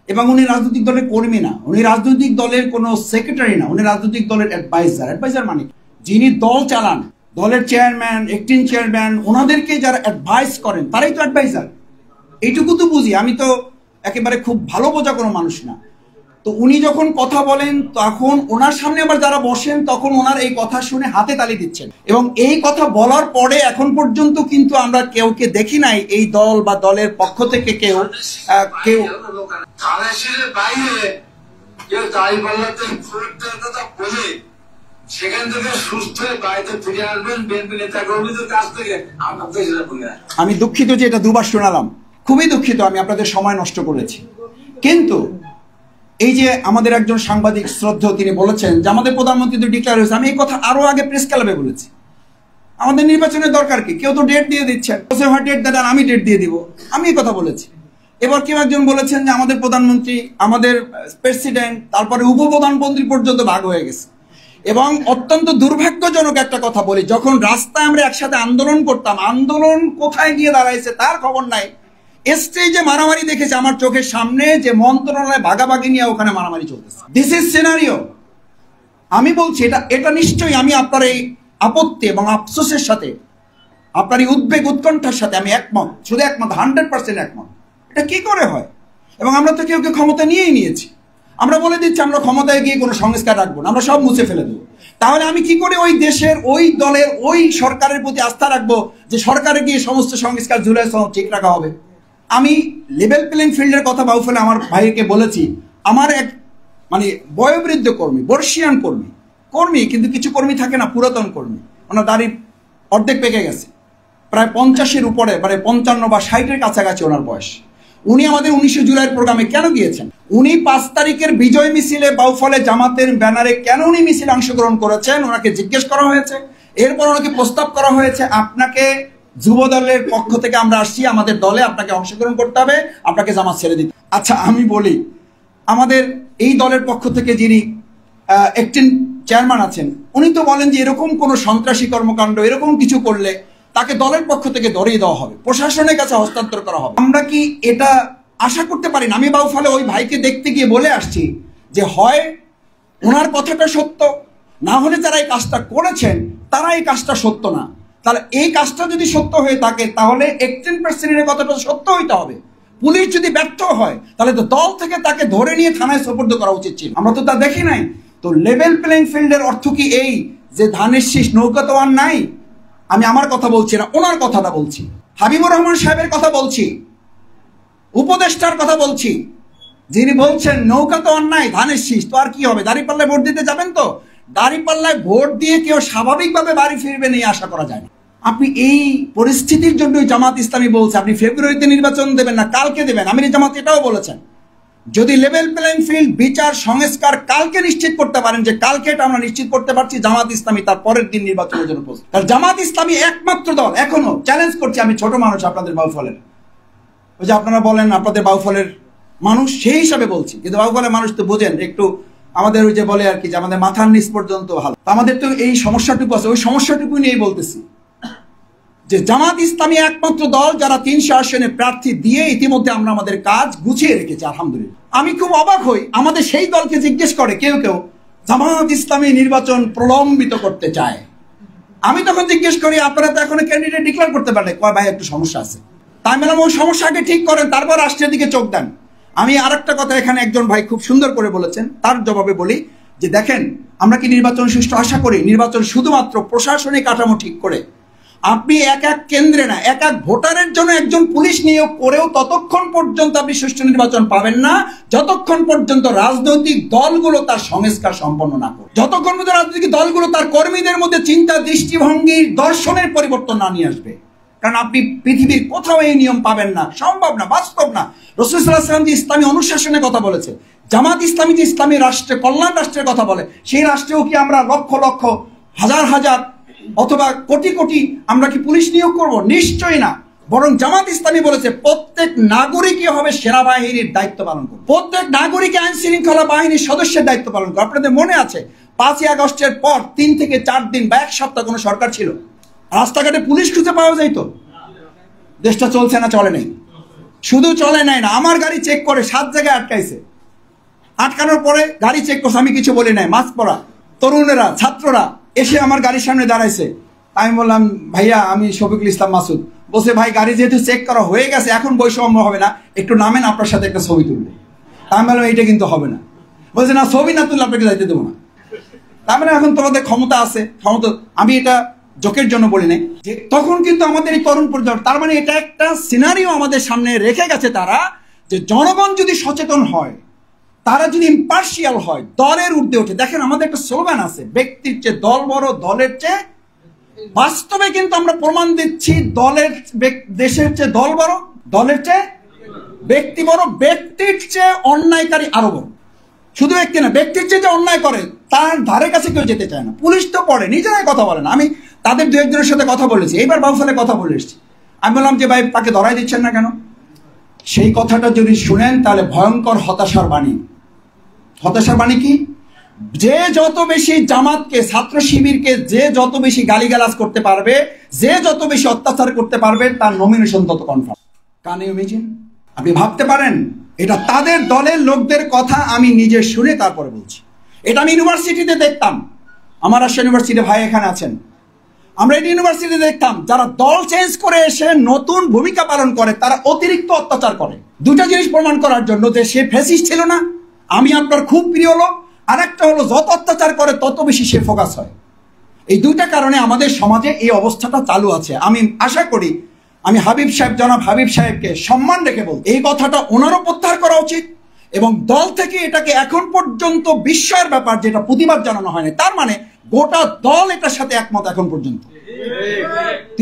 Q: এবং উনি রাজনৈতিক দলের কর্মী না, উনি রাজনৈতিক দলের কোনো সেক্রেটারি না, উনি রাজনৈতিক দলের অ্যাডভাইজার মানে যিনি দল চালান, দলের চেয়ারম্যান, অ্যাক্টিং চেয়ারম্যান, ওনাদেরকে যারা অ্যাডভাইস করেন তারাই তো অ্যাডভাইজার। এইটুকু তো বুঝি, আমি তো একেবারে খুব ভালো বোঝা কোনো মানুষ না। তো উনি যখন কথা বলেন তখন ওনার সামনে আবার যারা বসেন তখন ওনার এই কথা শুনে হাতে তালি দিচ্ছেন, এবং এই কথা বলার পরে এখন পর্যন্ত কিন্তু আমরা কেউকে দেখি নাই এই দল বা দলের পক্ষ থেকে কেউ
B: বাইরে কেউ দাঁড়িপাল্লাতে ভোট দেওয়ার কথা বলে সেখান থেকে সুস্থ হয়ে বাড়িতে ফিরে আসবেন বিএনপি নেতা কর্মীদের কাছ থেকে।
Q: আমি দুঃখিত যে এটা দুবার শোনালাম, খুবই দুঃখিত, আমি আপনাদের সময় নষ্ট করেছি। কিন্তু এই যে আমাদের একজন সাংবাদিক শ্রদ্ধেয় তিনি বলেছেন যে আমাদের প্রধানমন্ত্রী তো ডিক্লেয়ার হয়েছে, আমি এই কথা আরো আগে প্রেস ক্লাবে বলেছি, আমাদের নির্বাচনের দরকার কি, কেউ তো ডেট দিয়ে দিচ্ছেন, ডেট দেন আমি ডেট দিয়ে দিব, আমি এই কথা বলেছি। এবার কেউ একজন বলেছেন যে আমাদের প্রধানমন্ত্রী, আমাদের প্রেসিডেন্ট, তারপরে উপপ্রধানমন্ত্রী পর্যন্ত ভাগ হয়ে গেছে। এবং অত্যন্ত দুর্ভাগ্যজনক একটা কথা বলি, যখন রাস্তায় আমরা একসাথে আন্দোলন করতাম, আন্দোলন কোথায় গিয়ে দাঁড়াইছে তার খবর নাই, স্টেজে মারামারি দেখেছে আমার চোখের সামনে, যে মন্ত্রণালয় ভাগাভাগি নিয়ে ওখানে মারামারি চলতেছে। This is scenario. আমি বলছি এটা নিশ্চয়ই আমি আপনার এই আপত্তি এবং আফসোসের সাথে, আপনার এই উদ্বেগ উৎকণ্ঠার সাথে আমি একমত, শুধু একমত, 100% একমত। এটা কি করে হয়? এবং আমরা তো কেউ ক্ষমতা নিয়েই নিয়েছি, আমরা বলে দিচ্ছি আমরা ক্ষমতায় গিয়ে কোনো সংস্কার রাখবো না, আমরা সব মুছে ফেলে দেবো। তাহলে আমি কি করে ওই দেশের, ওই দলের, ওই সরকারের প্রতি আস্থা রাখবো যে সরকারে গিয়ে সমস্ত সংস্কার জুলাই ঠিক রাখা হবে? আমি লেভেল প্লেইং ফিল্ডের কথা বাউফলে আমার ভাইকে বলেছি, আমার এক বয়োবৃদ্ধ কর্মী, বর্ষিয়ান কর্মী, কিন্তু কিছু কর্মী থাকে না পুরাতন কর্মী, ওনার দাড়ি অর্ধেক পেকে গেছে, প্রায় 50-এর উপরে, 55 বা 60-এর কাছাকাছি ওনার বয়স। উনি আমাদের 19 জুলাইয়ের প্রোগ্রামে কেন গিয়েছেন? উনি 5 তারিখের বিজয় মিছিলে বাউফলে জামাতের ব্যানারে কেন উনি মিছিলে অংশগ্রহণ করেছেন ওনাকে জিজ্ঞেস করা হয়েছে। এরপর ওনাকে প্রস্তাব করা হয়েছে, আপনাকে যুব দলের পক্ষ থেকে আমরা আসছি, আমাদের দলে আপনাকে অংশগ্রহণ করতে হবে, আপনাকে জামাত ছেড়ে দিতে। আচ্ছা, আমি বলি আমাদের এই দলের পক্ষ থেকে যিনি অ্যাক্টিং চেয়ারম্যান আছেন, উনি তো বলেন যে এরকম কোনো সন্ত্রাসী কর্মকাণ্ড এরকম কিছু করলে তাকে দলের পক্ষ থেকে ধরিয়ে দেওয়া হবে, প্রশাসনের কাছে হস্তান্তর করা হবে। আমরা কি এটা আশা করতে পারি না? আমি বাউফলে ওই ভাইকে দেখতে গিয়ে বলে আসছি যে হয় ওনার কথাটা সত্য, না হলে যারা এই কাজটা করেছেন তারা এই কাজটা সত্য না। তাহলে এই কাজটা যদি সত্য হয়ে থাকে তাহলে 18% কথাটা সত্য হইতে হবে। পুলিশ যদি ব্যর্থ হয় তাহলে তো দল থেকে তাকে ধরে নিয়ে থানায় সোপর্দ করা উচিত ছিল, আমরা তো তা দেখি নাই। তো লেভেল প্লেইং ফিল্ডের অর্থ কি এই যে ধানের শীষ নৌকা তো আর নাই? আমি আমার কথা বলছি না, ওনার কথাটা বলছি, হাবিবুর রহমান সাহেবের কথা বলছি, উপদেষ্টার কথা বলছি, যিনি বলছেন নৌকা তো আর নাই, ধানের শীষ তো আর কি হবে? দাঁড়িপাল্লায় ভোট দিতে যাবেন তো? দাঁড়িপাল্লায় ভোট দিয়ে কেউ স্বাভাবিকভাবে বাড়ি ফিরবেন এই আশা করা যায় না। আপনি এই পরিস্থিতির জন্যই জামাত ইসলামী বলছে আপনি ফেব্রুয়ারিতে নির্বাচন দেবেন না, কালকে দেবেন। আমির জামাত এটাও বলেছেন যদি লেভেল প্লেইং ফিল্ড, বিচার, সংস্কার কালকে নিশ্চিত করতে পারেন, যে কালকে এটা আমরা নিশ্চিত করতে পারছি, জামাত ইসলামী তার পরের দিন নির্বাচনের জন্য প্রস্তুত। আর জামাত ইসলামী একমাত্র দল, এখনো চ্যালেঞ্জ করছি, আমি ছোট মানুষ আপনাদের বাউফলের, ওই যে আপনারা বলেন আপনাদের বাউফলের মানুষ, সেই হিসাবে বলছি, কিন্তু বাউফলের মানুষ তো বোঝেন একটু, আমাদের ওই যে বলে আর কি যে আমাদের মাথার নিচ পর্যন্ত ভালো, আমাদের তো এই সমস্যাটুকু আছে, ওই সমস্যাটুকু নিয়েই বলতেছি যে জামাত ইসলামী একমাত্র দল যারা 300 আসনে প্রার্থী দিয়ে ইতিমধ্যে আমরা আমাদের কাজ গুছিয়ে রেখেছি আলহামদুলিল্লাহ। আমি খুব অবাক হই, আমাদের সেই দলকে জিজ্ঞেস করে কেউ কেউ জামাত ইসলামী নির্বাচন প্রলম্বিত করতে চায়, আমি তখন জিজ্ঞেস করি আপনারা তো এখন ক্যান্ডিডেট ডিক্লেয়ার করতে পারেন, কয় ভাই একটু সমস্যা আছে, তাই বললাম ওই সমস্যাকে ঠিক করেন, তারপর রাষ্ট্রের দিকে চোখ দেন। আমি আরেকটা কথা এখানে একজন ভাই খুব সুন্দর করে বলেছেন, তার জবাবে বলি যে দেখেন আমরা কি নির্বাচন সুষ্ঠু আশা করি? নির্বাচন শুধুমাত্র প্রশাসনিক কাঠামো ঠিক করে, আপনি এক এক কেন্দ্রে না, এক এক ভোটারের জন্য একজন পুলিশ নিয়োগ করেও ততক্ষণ পর্যন্ত আপনি সুষ্ঠু নির্বাচন পাবেন না যতক্ষণ পর্যন্ত রাজনৈতিক দলগুলো তার সংস্কার সম্পন্ন না করে, যতক্ষণ পর্যন্ত রাজনৈতিক দলগুলো তার কর্মীদের মধ্যে চিন্তা, দৃষ্টিভঙ্গি, দর্শনের পরিবর্তন না নিয়ে আসবে। কারণ আপনি পৃথিবীর কোথাও এই নিয়ম পাবেন না, সম্ভব না, বাস্তব না। রাসূল সাল্লাল্লাহু আলাইহি ওয়াসাল্লাম যে ইসলামী অনুশাসনের কথা বলেছে, জামাত ইসলামী যে ইসলামী রাষ্ট্রে, কল্যাণ রাষ্ট্রের কথা বলে, সেই রাষ্ট্রেও কি আমরা লক্ষ লক্ষ, হাজার হাজার অথবা কোটি কোটি আমরা কি পুলিশ নিয়োগ করব? নিশ্চয়ই না। বরং জামাত ইসলামী বলেছে প্রত্যেক নাগরিকই হবে সেনাবাহিনীর দায়িত্ব পালন করবে, প্রত্যেক নাগরিক আইন শৃঙ্খলা বাহিনীর সদস্যের দায়িত্ব পালন করবে। আপনাদের মনে আছে 5ই আগস্টের পর 3 থেকে 4 দিন বা 1 সপ্তাহ কোনো সরকার ছিল, রাস্তাঘাটে পুলিশ খুঁজে পাওয়া যাইত? দেশটা চলছে না চলে নাই? শুধু চলে নাই না, আমার গাড়ি চেক করে 7 জায়গায় আটকাইছে, আটকানোর পরে গাড়ি চেক করছে, আমি কিছু বলি নাই, মাস্ক পরা তরুণেরা, ছাত্ররা এসে আমার গাড়ির সামনে দাঁড়াইছে। আমি বললাম ভাইয়া আমি শফিকুল ইসলাম মাসুদ। বলছে ভাই গাড়ি যেহেতু চেক করা হয়ে গেছে এখন বৈষম্য হবে না, একটু নামেন, আপনার সাথে একটা ছবি তুলবে। আমি বললাম এইটা কিন্তু হবে না। বলছে না ছবি না তুললে আপনাকে যাইতে দেবো না। তার মানে এখন তোমাদের ক্ষমতা আছে, ক্ষমতা, আমি এটা জোকের জন্য বলি নাই, যে তখন কিন্তু আমাদের এই তরুণ প্রজন্ম, তার মানে এটা একটা সিনারিও আমাদের সামনে রেখে গেছে তারা, যে জনগণ যদি সচেতন হয়, তারা যদি ইম্পার্শিয়াল হয়, দলের ঊর্ধ্বে ওঠে। দেখেন আমাদের একটা স্লোগান আছে, ব্যক্তির চেয়ে দল বড়, দলের চেয়ে, বাস্তবে কিন্তু আমরা প্রমাণ দিচ্ছি দলের, দেশের চেয়ে দল বড়, দলের চেয়ে ব্যক্তি বড়, ব্যক্তির চেয়ে অন্যায়কারী আরো বড়। শুধু ব্যক্তি না, ব্যক্তির চেয়ে যে অন্যায় করে তার ধারে কাছে কেউ যেতে চায় না, পুলিশ তো পড়ে, নিজেরাই কথা বলে না। আমি তাদের 2-1 সাথে কথা বলেছি, এইবার বাউফলে কথা বলে এসেছি। আমি বললাম যে ভাই তাকে ধরাই দিচ্ছেন না কেন? সেই কথাটা যদি শুনেন তাহলে ভয়ঙ্কর হতাশার বাণী। হতাশার বাণী কি? যে যত বেশি জামাতকে, ছাত্র শিবিরকে যে যত বেশি গালিগালাজ করতে পারবে, যে যত বেশি অত্যাচার করতে পারবে, তার নমিনেশন তত কনফার্ম। কানে ইমেজিন, আপনি ভাবতে পারেন এটা তাদের দলের লোকদের কথা আমি নিজে শুনে তারপরে বলছি। এটা আমি ইউনিভার্সিটিতে দেখতাম, আমার রাজশাহী ইউনিভার্সিটি ভাই এখানে আছেন, আমরা এই ইউনিভার্সিটিতে দেখতাম যারা দল চেঞ্জ করে এসে নতুন ভূমিকা পালন করে তারা অতিরিক্ত অত্যাচার করে। দুটা জিনিস প্রমাণ করার জন্য যে সে ফ্যাসিস্ট ছিল না, আমি আপনার খুব প্রিয় লোক, আর একটা হলো যত অত্যাচার করে তত বেশি সে ফোকাস হয়। এই দুইটা কারণে আমাদের সমাজে এই অবস্থাটা চালু আছে। আমি আশা করি, আমি হাবিব সাহেব, জনাব হাবিব সাহেবকে সম্মান রেখে বল, এই কথাটা ওনারও প্রত্যাহার করা উচিত এবং দল থেকে এটাকে এখন পর্যন্ত বিস্ময়ের ব্যাপার যেটা প্রতিবাদ জানানো হয়নি, তার মানে গোটা দল এটার সাথে একমত এখন পর্যন্ত।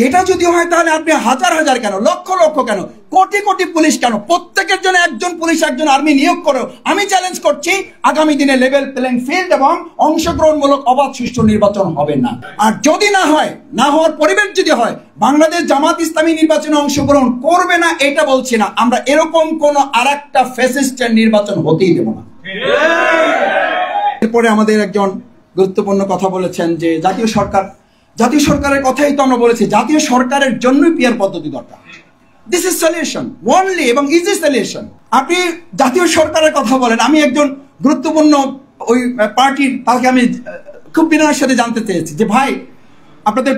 Q: এটা যদি হয় তাহলে আপনি হাজার হাজার কেন, লক্ষ লক্ষ কেন, কোটি কোটি পুলিশ কেন, প্রত্যেকের জন্য একজন পুলিশ, একজন আর্মি নিয়োগ করেও আমি চ্যালেঞ্জ করছি আগামী দিনে লেভেল প্লেইং ফিল্ড এবং অংশগ্রহণমূলক অবাধ সুষ্ঠু নির্বাচন হবে না। আর যদি না হয়, না হওয়ার পরিবেশ যদি হয়, বাংলাদেশ জামাত ইসলামী নির্বাচনে অংশগ্রহণ করবে না এটা বলছি না, আমরা এরকম কোন আরেকটা ফ্যাসিস্টের নির্বাচন হতেই দেব না। এরপরে আমাদের একজন গুরুত্বপূর্ণ কথা বলেছেন যে জাতীয় সরকার, জাতীয় সরকারের কথাই তো আমরা বলেছি, জাতীয় সরকারের জন্যই পিয়ার পদ্ধতি দরকার। দিস ইজ সলিউশন ওনলি এবং ইজি সলিউশন। আপনি জাতীয় সরকারের কথা বলেন, আমি একজন গুরুত্বপূর্ণ ওই পার্টির, তাকে আমি খুব বিনয়ের সাথে জানতে চেয়েছি যে ভাই আপনাদের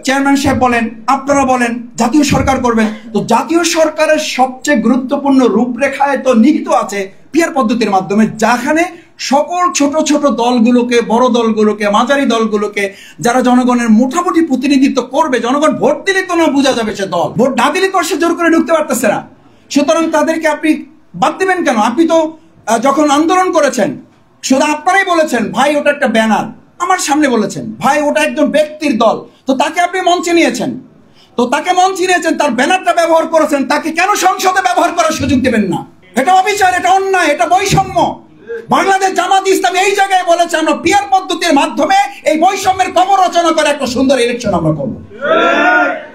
Q: চেয়ারম্যান সাহেব বলেন, আপনারা বলেন জাতীয় সরকার করবেন, তো জাতীয় সরকারের সবচেয়ে গুরুত্বপূর্ণ রূপরেখায় তো নিহিত আছে পিয়ার পদ্ধতির মাধ্যমে, যেখানে সকল ছোট ছোট দলগুলোকে, বড় দলগুলোকে, মাঝারি দলগুলোকে, যারা জনগণের মোটামুটি প্রতিনিধিত্ব করবে, জনগণ ভোট দিলে তো না বোঝা যাবে সে দল, ভোট না দিলে তো সে জোর করে ঢুকতে পারতেছে না, সুতরাং তাদেরকে আপনি বাদ দিবেন কেন? আপনি তো যখন আন্দোলন করেছেন শুধু আপনারাই বলেছেন ভাই ওটা একটা ব্যানার, আমার সামনে বলেছেন ভাই ওটা একজন ব্যক্তির দল, তো তাকে আপনি মঞ্চে নিয়েছেন, তো তাকে মঞ্চে নিয়েছেন, তার ব্যানারটা ব্যবহার করেছেন, তাকে কেন সংসদে ব্যবহার করার সুযোগ দেবেন না? এটা অবিচার, এটা অন্যায়, এটা বৈষম্য। বাংলাদেশ জামাত ইসলামী এই জায়গায় বলেছে আমরা পিয়ার পদ্ধতির মাধ্যমে এই বৈষম্যের কবর রচনা করে একটা সুন্দর ইলেকশন আমরা করব।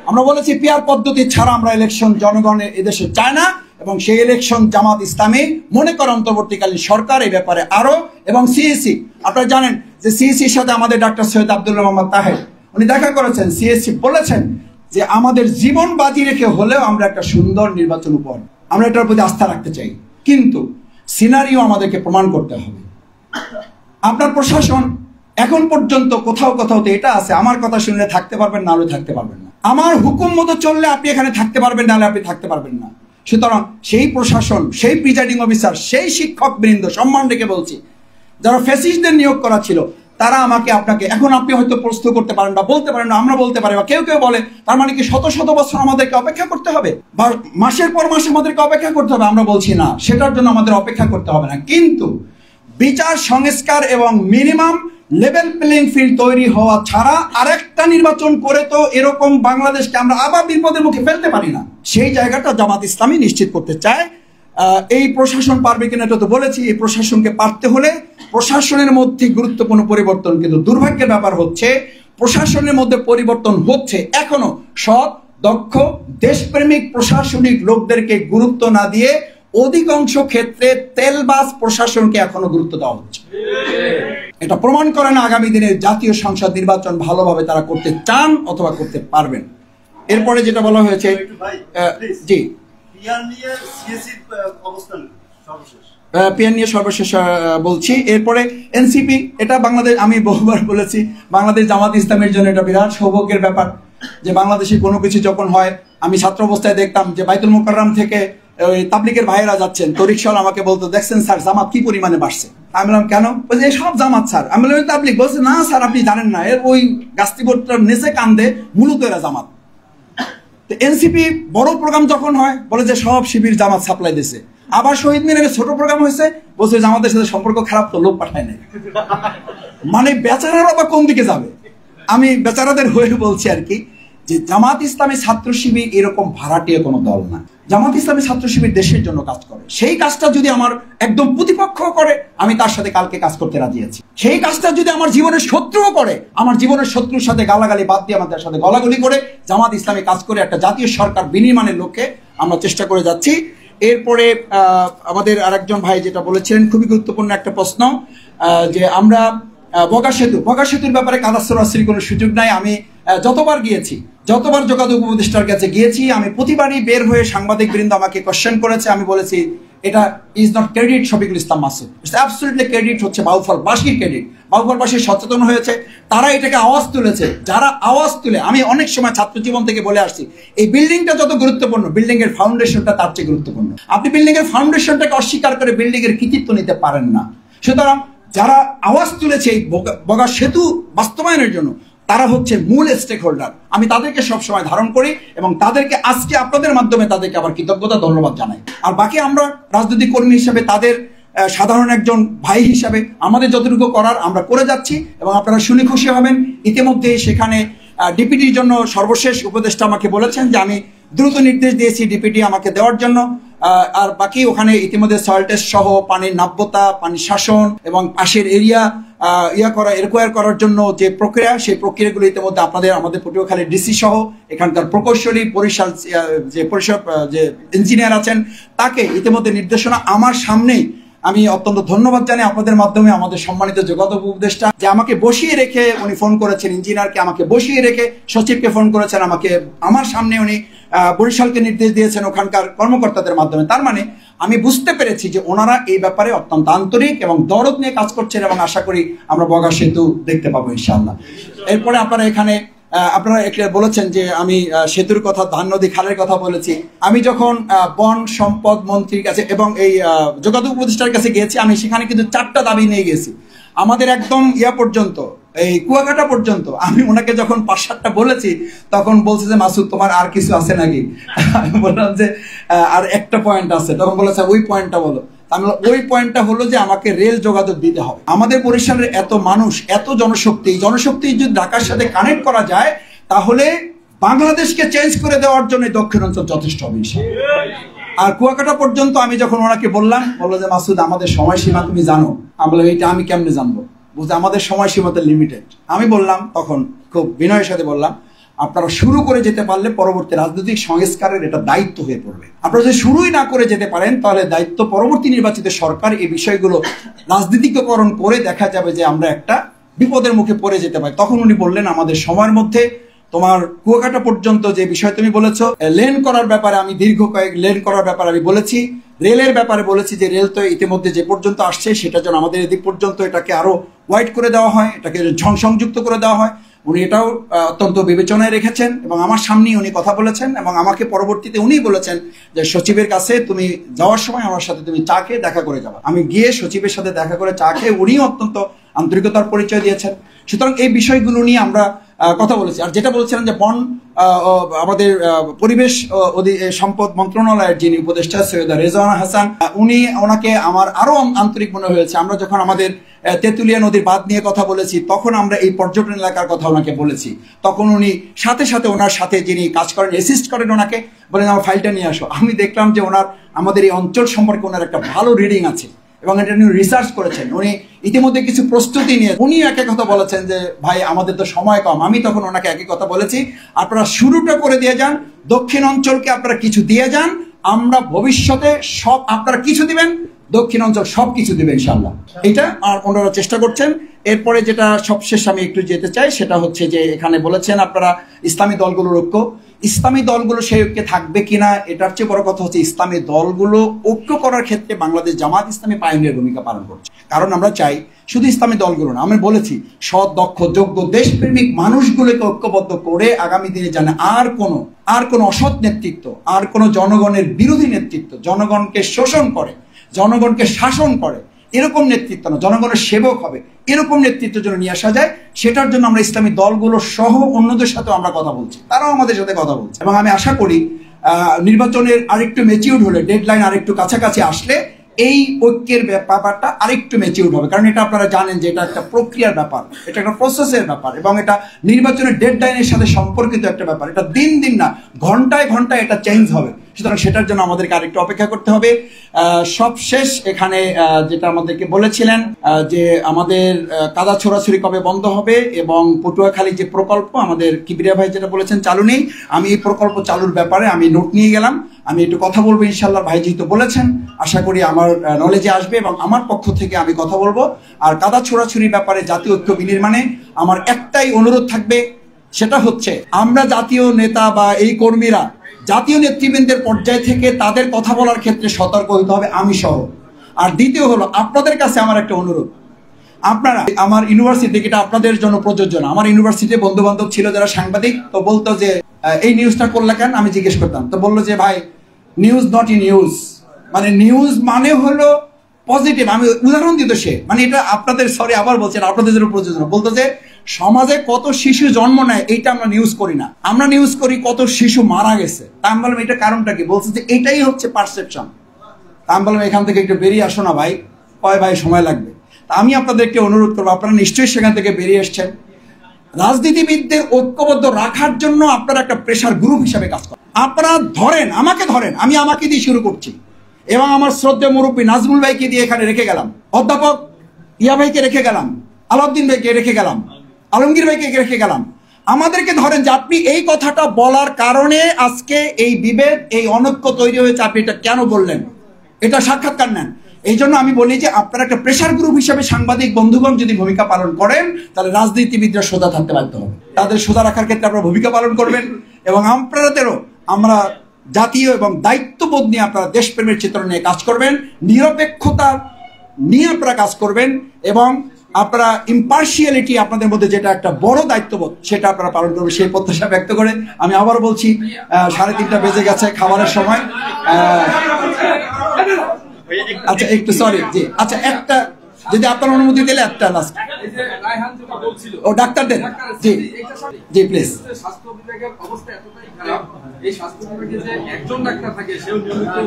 Q: আমরা বলেছি পিয়ার পদ্ধতি ছাড়া আমরা ইলেকশন জনগণের এদেশে চায় না, এবং সেই ইলেকশন জামাত ইসলামী মনে করে অন্তর্বর্তীকালীন সরকার এই ব্যাপারে আরো, এবং সিএসি আপনারা জানেন যে সিএসির সাথে আমাদের ডাক্তার সৈয়দ আব্দুল্লাহ মোহাম্মদ তাহের উনি দেখা করেছেন। সিএসি বলেছেন যে আমাদের জীবন বাজি রেখে হলেও আমরা একটা সুন্দর নির্বাচন উপহার, আমরা এটার প্রতি আস্থা রাখতে চাই, কিন্তু সিনারিও আমাদেরকে প্রমাণ করতে হবে। আপনার প্রশাসন এখন পর্যন্ত কোথাও কোথাও তো এটা আছে, আমার কথা শুনলে থাকতে পারবেন, না হলে থাকতে পারবেন না, আমার হুকুম মতো চললে আপনি এখানে থাকতে পারবেন, না হলে আপনি থাকতে পারবেন না। সুতরাং সেই প্রশাসন, সেই প্রিজাইডিং অফিসার, সেই শিক্ষক বৃন্দ, সম্মান রেখে বলছি, যারা ফ্যাসিস্টদের নিয়োগ করা ছিল, তারা আমাকে আপনাকে এখন আপনি হয়তো প্রশ্ন করতে পারেন না, বলতে পারেন না, আমরা বলতে পারি, বা কেউ কেউ বলে তার মানে কি শত শত বছর আমাদেরকে অপেক্ষা করতে হবে, বা মাসের পর মাস আমাদেরকে অপেক্ষা করতে হবে? আমরা বলছি না, সেটার জন্য আমাদের অপেক্ষা করতে হবে না, কিন্তু বিচার সংস্কার এবং মিনিমাম লেভেল প্লেইং ফিল্ড তৈরি হওয়া ছাড়া আরেকটা নির্বাচন করে তো এরকম বাংলাদেশকে আমরা আবার বিপদের মুখে ফেলতে পারি না। সেই জায়গাটা জামাত ইসলামী নিশ্চিত করতে চায়। এই প্রশাসন পারবে কিনা এটা তো বলেছি, এই প্রশাসনকে পারতে হলে প্রশাসনের মধ্যে গুরুত্বপূর্ণ পরিবর্তন, কিন্তু দুর্ভাগ্যের ব্যাপার হচ্ছে প্রশাসনের মধ্যে পরিবর্তন হচ্ছে, এখনো সৎ, দক্ষ, দেশপ্রেমিক প্রশাসনিক লোকদেরকে গুরুত্ব না দিয়ে অধিকাংশ ক্ষেত্রে তেলবাজ প্রশাসনকে এখনো গুরুত্ব দেওয়া হচ্ছে। এটা প্রমাণ করে না আগামী দিনে জাতীয় সংসদ নির্বাচন ভালোভাবে তারা করতে চান অথবা করতে পারবেন। এরপরে যেটা বলা হয়েছে, জি পিয়ার নিয়ে সর্বশেষ বলছি। এরপরে এনসিপি, এটা বাংলাদেশ, আমি বহুবার বলেছি, বাংলাদেশ জামাত ইসলামের জন্য এটা বিরাট সৌভাগ্যের ব্যাপার যে বাংলাদেশে কোনো কিছু যখন হয়, আমি ছাত্র অবস্থায় দেখতাম যে বাইতুল মুকাররম থেকে ওই তাবলিগের ভাইয়েরা যাচ্ছেন, তো রিকশাওয়ালা আমাকে বলতো, দেখছেন স্যার জামাত কি পরিমাণে বাড়ছে? আমি বললাম কেন? বলছে সব জামাত স্যার। আমি বললাম তাবলিগ? বলছে না স্যার আপনি জানেন না, এর ওই গাস্তিবোর্ডটার নেচে কান্দে মূলত এরা জামাত। তো এনসিপি বড় প্রোগ্রাম যখন হয় বলে যে সব শিবির জামাত সাপ্লাই দিছে, আবার শহীদ মিনারে ছোট প্রোগ্রাম হয়েছে বলছে জামাতের সাথে সম্পর্ক খারাপ, তো লোক পাঠায় নাই। মানে বেচারারা বা কোন দিকে যাবে? আমি বেচারাদের হয়ে বলছি আর কি, যে জামাত ইসলামী ছাত্র শিবির এরকম ভাড়াটিয়া কোনো দল না। জামাত ইসলামী ছাত্র শিবির দেশের জন্য কাজ করে, সেই কাজটা যদি আমার একদম প্রতিপক্ষ করে আমি তার সাথে কালকে কাজ করতে রাজি আছি। সেই কাজটা যদি আমার জীবনের শত্রুও করে, আমার জীবনের শত্রুর সাথে গালাগালি বাদ দিয়ে আমাদের সাথে গলাগলি করে জামাত ইসলামী কাজ করে একটা জাতীয় সরকার বিনির্মাণের লক্ষ্যে আমরা চেষ্টা করে যাচ্ছি। এরপরে আমাদের আরেকজন ভাই যেটা বলেছিলেন খুবই গুরুত্বপূর্ণ একটা প্রশ্ন, যে আমরা বগা সেতুর ব্যাপারে কাদা ছড়াছড়ির কোনো সুযোগ নাই। আমি যতবার গিয়েছি, যতবার যোগাযোগ উপদেষ্টার কাছে গিয়েছি, আমি প্রতিবারই বের হয়ে সাংবাদিক বৃন্দ আমাকে কোশ্চেন করেছে, আমি বলেছি এটা is not credit Shafiqul Islam Masud, it's absolutely credit হচ্ছে বাউফলবাসীর ক্রেডিট। বাউফলবাসী সচেতন হয়েছে, তারা এটাকে আওয়াজ তুলেছে। যারা আওয়াজ তুলে, আমি অনেক সময় ছাত্র জীবন থেকে বলে আসছি, এই বিল্ডিংটা যত গুরুত্বপূর্ণ, বিল্ডিং এর ফাউন্ডেশনটা তার চেয়ে গুরুত্বপূর্ণ। আপনি বিল্ডিং এর ফাউন্ডেশনটাকে অস্বীকার করে বিল্ডিং এর কৃতিত্ব নিতে পারেন না। সুতরাং যারা আওয়াজ তুলেছে এই বগা সেতু বাস্তবায়নের জন্য, তারা হচ্ছে মূল স্টেক হোল্ডার। আমি তাদেরকে সবসময় ধারণ করি এবং তাদেরকে আজকে আপনাদের মাধ্যমে তাদেরকে আবার কৃতজ্ঞতা ধন্যবাদ জানাই। আর বাকি আমরা রাজনৈতিক কর্মী হিসেবে, তাদের সাধারণ একজন ভাই হিসাবে আমাদের যতটুকু করার আমরা করে যাচ্ছি, এবং আপনারা শুনে খুশি হবেন ইতিমধ্যে সেখানে ডিপিটির জন্য সর্বশেষ উপদেষ্টা আমাকে বলেছেন যে আমি দ্রুত নির্দেশ দিয়েছি ডিপিটি আমাকে দেওয়ার জন্য। আর বাকি ওখানে ইতিমধ্যে সয়েল টেস্ট সহ পানির নাব্যতা, পানির শাসন এবং পাশের এরিয়া এরকোয়ার করার জন্য যে প্রক্রিয়া, সেই প্রক্রিয়াগুলো ইতিমধ্যে আমাদের পটুয়াখালীর ডিসি সহ এখানকার প্রকৌশলী বরিশাল যে ইঞ্জিনিয়ার আছেন তাকে ইতিমধ্যে নির্দেশনা আমার সামনেই, আমি অত্যন্ত ধন্যবাদ জানাই আপনাদের মাধ্যমে আমাদের সম্মানিত যোগাযোগ উপদেষ্টা, যে আমাকে বসিয়ে রেখে উনি ফোন করেছেন, ইঞ্জিনিয়ারকে আমাকে বসিয়ে রেখে সচিবকে ফোন করেছেন, আমাকে আমার সামনে উনি বরিশালকে নির্দেশ দিয়েছেন ওখানকার কর্মকর্তাদের মাধ্যমে। তার মানে আমি বুঝতে পেরেছি যে ওনারা এই ব্যাপারে অত্যন্ত আন্তরিক এবং দরদ নিয়ে কাজ করছেন, এবং আশা করি আমরা বগা সেতু দেখতে পাবো ইনশাআল্লাহ। এরপরে আপনারা এখানে বলেছেন যে আমি সেতুর কথা, ধান নদী খালের কথা বলেছি। আমি যখন বন সম্পদ মন্ত্রীর কাছে এবং এই যোগাযোগ উপদেষ্টার কাছে গিয়েছি, আমি সেখানে কিন্তু 4টা দাবি নিয়ে গেছি। আমাদের একদম পর্যন্ত, এই কুয়াকাটা পর্যন্ত আমি ওনাকে যখন 5-7টা বলেছি, তখন বলছে যে মাসুদ তোমার আর কিছু আছে নাকি? আমি বললাম যে আর একটা পয়েন্ট আছে। তখন বলেছে ওই পয়েন্টটা বলো। আমি ওই পয়েন্টটা হলো যে আমাকে রেল যোগাযোগ দিতে হবে। আমাদের বরিশালের এত মানুষ, এত জনশক্তি যদি ঢাকার সাথে কানেক্ট করা যায়, তাহলে বাংলাদেশকে চেঞ্জ করে দেওয়ার জন্য দক্ষিণ অঞ্চল যথেষ্ট হবে। আর কুয়াকাটা পর্যন্ত আমি যখন ওনাকে বললাম, বললো যে মাসুদ আমাদের সময়সীমা তুমি জানো। আমি বললাম এইটা আমি কেমনে জানবো, বুঝতে আমাদের সময়সীমাতে লিমিটেড। আমি বললাম তখন খুব বিনয়ের সাথে বললাম, আপনারা শুরু করে যেতে পারলে পরবর্তী রাজনৈতিক সংস্কারের এটা দায়িত্ব হয়ে পড়বে। আপনারা যদি শুরুই না করে যেতে পারেন তাহলে দায়িত্ব পরবর্তী নির্বাচিত সরকার এই বিষয়গুলো রাজনীতিকরণ করে দেখা যাবে যে আমরা একটা বিপদের মুখে পড়ে যেতে পারি। তখন উনি বললেন আমাদের সময়ের মধ্যে তোমার কুয়াকাটা পর্যন্ত যে বিষয় তুমি বলেছো, লেন করার ব্যাপারে আমি দীর্ঘ কয়েক লেন করার ব্যাপারে আমি বলেছি, রেলের ব্যাপারে বলেছি যে রেল তো ইতিমধ্যে যে পর্যন্ত আসছে সেটা যেন আমাদের এদিক পর্যন্ত এটাকে আরো ওয়াইড করে দেওয়া হয়, এটাকে সংযুক্ত করে দেওয়া হয়। উনি এটাও অত্যন্ত বিবেচনায় রেখেছেন এবং আমার সামনেই উনি কথা বলেছেন এবং আমাকে পরবর্তীতে উনি বলেছেন যে সচিবের কাছে তুমি যাওয়ার সময় আমার সাথে তুমি চা খেয়ে দেখা করে যাবা। আমি গিয়ে সচিবের সাথে দেখা করে চা খেয়ে উনি অত্যন্ত আন্তরিকতার পরিচয় দিয়েছেন। সুতরাং এই বিষয়গুলো নিয়ে আমরা কথা বলেছি। আর যেটা বলছিলেন যে বন আমাদের পরিবেশ সম্পদ মন্ত্রণালয়ের যিনি উপদেষ্টা সৈয়দা রেজওয়ানা হাসান, ওনাকে আমার আরো আন্তরিক মনে হয়েছে। আমরা যখন আমাদের তেঁতুলিয়া নদীর বাঁধ নিয়ে কথা বলেছি তখন আমরা এই পর্যটন এলাকার কথা ওনাকে বলেছি, তখন উনি সাথে সাথে ওনার সাথে যিনি কাজ করেন অ্যাসিস্ট করেন ওনাকে বলেন আমার ফাইলটা নিয়ে আসো। আমি দেখলাম যে ওনার আমাদের এই অঞ্চল সম্পর্কে ওনার একটা ভালো রিডিং আছে এবং এটা উনি রিসার্চ করেছেন। উনি ইতিমধ্যে কিছু প্রস্তুতি নিয়ে উনি একই কথা বলেছেন যে ভাই আমাদের তো সময় কম। আমি তখন ওনাকে একই কথা বলেছি, আপনারা শুরুটা করে দিয়ে যান, দক্ষিণ অঞ্চলকে আপনারা কিছু দিয়ে যান, আমরা ভবিষ্যতে সব আপনারা কিছু দিবেন, দক্ষিণ অঞ্চল সব কিছু দিবে ইনশাল্লাহ। এটা আর ওনারা চেষ্টা করছেন। এরপরে যেটা সবশেষ আমি একটু যেতে চাই সেটা হচ্ছে যে এখানে বলেছেন আপনারা ইসলামী দলগুলোর ঐক্য, ইসলামী দলগুলো সেই ঐক্যে থাকবে কিনা এটার চেয়ে বড় কথা হচ্ছে ইসলামী দলগুলো ঐক্য করার ক্ষেত্রে বাংলাদেশ জামাত ইসলামী পায়োনিয়ার ভূমিকা পালন করছে। কারণ আমরা চাই শুধু ইসলামী দলগুলো না, আমি বলেছি সৎ দক্ষ যোগ্য দেশপ্রেমিক মানুষগুলোকে ঐক্যবদ্ধ করে আগামী দিনে জানে আর কোনো অসৎ নেতৃত্ব, আর কোনো জনগণের বিরোধী নেতৃত্ব, জনগণকে শোষণ করে, জনগণকে শাসন করে এরকম নেতৃত্ব না, জনগণের সেবক হবে এরকম নেতৃত্ব যেন নিয়ে আসা যায়, সেটার জন্য আমরা ইসলামী দলগুলো সহ অন্যদের সাথেও আমরা কথা বলছি, তারাও আমাদের সাথে কথা বলছে। এবং আমি আশা করি নির্বাচনের আরেকটু ম্যাচিউর হলে, ডেডলাইন আরেকটু কাছাকাছি আসলে এই ঐক্যের ব্যাপারটা আরেকটু ম্যাচিউর হবে। কারণ এটা আপনারা জানেন যে এটা একটা প্রক্রিয়ার ব্যাপার, এটা একটা প্রসেসের ব্যাপার এবং এটা নির্বাচনের ডেডলাইনের সাথে সম্পর্কিত একটা ব্যাপার। এটা দিন না ঘন্টায় ঘন্টায় এটা চেঞ্জ হবে। সুতরাং সেটার জন্য আমাদেরকে আরেকটু অপেক্ষা করতে হবে। সবশেষ এখানে যেটা আমাদেরকে বলেছিলেন যে আমাদের কাদা ছোড়াছুরি কবে বন্ধ হবে এবং পটুয়াখালী যে প্রকল্প আমাদের কিবরিয়া ভাই যেটা বলেছেন চালু নেই, আমি এই প্রকল্প চালুর ব্যাপারে আমি নোট নিয়ে গেলাম, আমি একটু কথা বলবো ইনশাল্লাহ। ভাই যেহেতু বলেছেন আশা করি আমার নলেজে আসবে এবং আমার পক্ষ থেকে আমি কথা বলবো। আর কাদা ছোড়াছুরির ব্যাপারে জাতীয় ঐক্য বিনির্মাণে আমার একটাই অনুরোধ থাকবে, সেটা হচ্ছে আমরা জাতীয় নেতা বা এই কর্মীরা জাতীয় নেতৃবৃন্দের পর্যায় থেকে তাদের কথা বলার ক্ষেত্রে সতর্ক হতে হবে, আমি সহ। আর দ্বিতীয় হলো আপনাদের কাছে আমার একটা অনুরোধ, আপনারা আমার ইউনিভার্সিটি, এটা আপনাদের জন্য প্রযোজ্য না, আমার ইউনিভার্সিটিতে বন্ধু বান্ধব ছিল যারা সাংবাদিক, তো বলতো যে এই নিউজটা করলে কেন, আমি জিজ্ঞেস করতাম, তো বললো যে ভাই নিউজ নট ইন ইউজ, মানে নিউজ মানে হলো পজিটিভ। আমি উদাহরণ দিত সে, মানে এটা আপনাদের সরি আবার বলছেন আপনাদের জন্য প্রযোজ্য না, বলতো যে সমাজে কত শিশু জন্ম নেয় এইটা আমরা নিউজ করি না, আমরা নিউজ করি কত শিশু মারা গেছে। তা আমি বললাম এটা কারণটা কি, বলছে যে এটাই হচ্ছে পারসেপশন। তা আমি বললাম এখান থেকে একটু বেরিয়ে আসো না ভাই, কয় ভাই সময় লাগবে। তা আমি আপনাদেরকে অনুরোধ করবো, আপনারা নিশ্চয়ই সেখান থেকে বেরিয়ে এসছেন, রাজনীতিবিদদের ঐক্যবদ্ধ রাখার জন্য আপনারা একটা প্রেসার গ্রুপ হিসাবে কাজ করেন। আপনারা ধরেন, আমাকে ধরেন, আমি আমাকে দিয়ে শুরু করছি এবং আমার শ্রদ্ধেয় মুরব্বী নাজমুল ভাইকে দিয়ে এখানে রেখে গেলাম, অধ্যাপক ইয়া ভাইকে রেখে গেলাম, আলাউদ্দিন ভাইকে রেখে গেলাম, আলমগীর ভাইকে রেখে গেলাম। আমাদেরকে ধরেন যে আপনি এই কথাটা বলার কারণে আজকে এই বিভেদ, এই অনৈক্য তৈরি হয়েছে, আপনি এটা কেন বললেন, এটা সাক্ষাৎকার নেন। এই জন্য আমি বলি যে আপনারা একটা প্রেসার গ্রুপ হিসেবে সাংবাদিক বন্ধুগণ যদি ভূমিকা পালন করেন তাহলে রাজনীতিবিদরা সোজা থাকতে বাধ্য হবে, তাদের সোজা রাখার ক্ষেত্রে আপনারা ভূমিকা পালন করবেন এবং আপনাদেরও আমরা জাতীয় এবং দায়িত্ববোধ নিয়ে আপনারা দেশপ্রেমের চিত্র নিয়ে কাজ করবেন, নিরপেক্ষতা নিয়ে আপনারা কাজ করবেন এবং আপনারা ইম্পার্শিয়ালিটি আপনাদের মধ্যে যেটা একটা বড় দায়িত্ববোধ সেটা আপনারা পালন করবেন, সেই প্রত্যাশা ব্যক্ত করে আমি আবার বলছি 3:30 বেজে গেছে, খাবারের সময়। আচ্ছা একটু সরি জি, আচ্ছা একটা যদি আপনার অনুমতি দিলে একটা লাস্ট, ও ডাক্তারদের জি জি প্লিজ।
R: স্বাস্থ্য বিভাগের অবস্থা এতটাই খারাপ, এই স্বাস্থ্য বিভাগে যে একজন ডাক্তার থাকে সেও নিয়মিত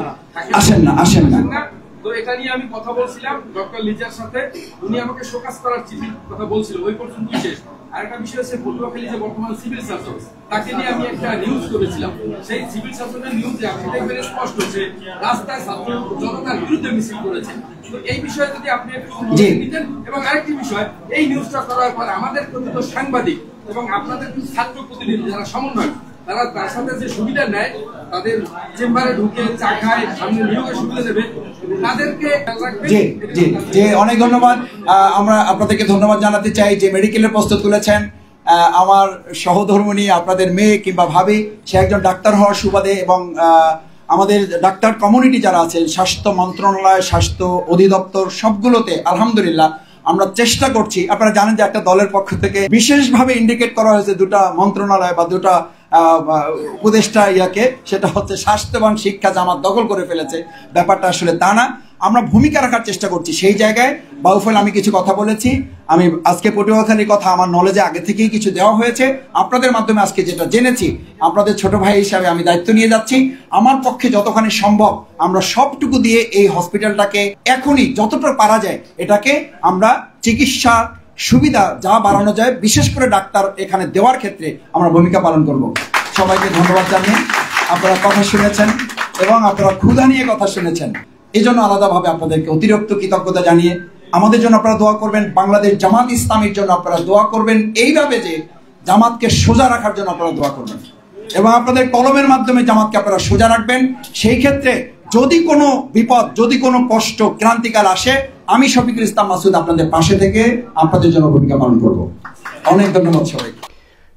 Q: আসেন না।
R: তো এটা নিয়ে আমি কথা বলছিলাম ডক্টর লিজার সাথে, উনি আমাকে শোকাজ করার চিঠির কথা বলছিল, ওই পর্যন্তই শেষ। আরেকটা বিষয় হচ্ছে পটুয়াখালী যে বর্তমান সিভিল শাসক, তাকে নিয়ে আমি একটা নিউজ করেছিলাম। সেই সিভিল শাসনের নিউজে আপনি দেখবেন স্পষ্ট যে রাস্তায় ছাত্র জনতার বিরুদ্ধে মিছিল করেছে। তো এই বিষয়ে যদি আপনি একটু দিতেন। এবং আরেকটি বিষয়, এই নিউজটা করার পর আমাদের কথিত সাংবাদিক এবং আপনাদের ছাত্র প্রতিনিধি যারা সমন্বয়, তারা তার সাথে যে সুবিধা নেয়, তাদের চেম্বারে ঢুকে চা খায়, সামনে নিয়োগের সুবিধা দেবে, তাদেরকে
Q: জি জি জি অনেক ধন্যবাদ। আমরা আপনাদেরকে ধন্যবাদ জানাতে চাই যে মেডিকেলের প্রস্তুত তুলেছেন। আমার সহধর্মিণী, আপনাদের মেয়ে কিংবা ভাবি, সে একজন ডাক্তার হওয়ার সুবাদে এবং আমাদের ডাক্তার কমিউনিটি যারা আছেন, স্বাস্থ্য মন্ত্রণালয়, স্বাস্থ্য অধিদপ্তর সবগুলোতে আলহামদুলিল্লাহ আমরা চেষ্টা করছি। আপনারা জানেন যে একটা দলের পক্ষ থেকে বিশেষভাবে ইন্ডিকেট করা হয়েছে দুটা মন্ত্রণালয় বা দুটা উপদেষ্টা ইয়াকে, সেটা হচ্ছে স্বাস্থ্য এবং শিক্ষা জামাত দখল করে ফেলেছে। ব্যাপারটা আসলে তা না, আমরা ভূমিকা রাখার চেষ্টা করছি সেই জায়গায়। বাউফল আমি কিছু কথা বলেছি, আমি আজকে পটুয়াখালীর কথা আমার নলেজে আগে থেকেই কিছু দেওয়া হয়েছে, আপনাদের মাধ্যমে আজকে যেটা জেনেছি, আপনাদের ছোট ভাই হিসাবে আমি দায়িত্ব নিয়ে যাচ্ছি। আমার পক্ষে যতখানি সম্ভব আমরা সবটুকু দিয়ে এই হসপিটালটাকে এখনই যতটা পারা যায় এটাকে আমরা চিকিৎসা সুবিধা যা বাড়ানো যায়, বিশেষ করে ডাক্তার এখানে দেওয়ার ক্ষেত্রে আমরা ভূমিকা পালন করব। সবাইকে ধন্যবাদ জানিয়ে আপনারা কথা শুনেছেন এবং আপনারা ক্ষুধা নিয়ে কথা শুনেছেন, এই জন্য আলাদাভাবে আপনাদেরকে অতিরিক্ত কৃতজ্ঞতা জানিয়ে আমাদের জন্য আপনারা দোয়া করবেন, বাংলাদেশ জামাত ইসলামীর জন্য আপনারা দোয়া করবেন, এইভাবে যে জামাতকে সোজা রাখার জন্য আপনারা দোয়া করবেন এবং আপনাদের কলমের মাধ্যমে জামাতকে আপনারা সোজা রাখবেন। সেই ক্ষেত্রে যদি কোনো বিপদ, যদি কোনো কষ্ট, ক্রান্তিকাল আসে, আমি শফিকুল ইসলাম মাসুদ আপনাদের পাশে থেকে আপনাদের জন্য ভূমিকা পালন করব। অনেক ধন্যবাদ সবাইকে।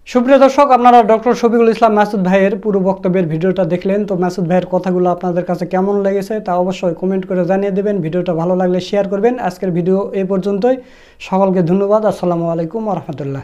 A: সুপ্রিয় দর্শক, আপনারা ডক্টর শফিকুল ইসলাম মাসুদ ভাইয়ের পুরো বক্তব্যের ভিডিওটা দেখলেন। তো মাসুদ ভাইয়ের কথাগুলো আপনাদের কাছে কেমন লেগেছে তা অবশ্যই কমেন্ট করে জানিয়ে দেবেন। ভিডিওটা ভালো লাগলে শেয়ার করবেন। আজকের ভিডিও এই পর্যন্তই। সকলকে ধন্যবাদ। আসসালামু আলাইকুম ওয়া রাহমাতুল্লাহ।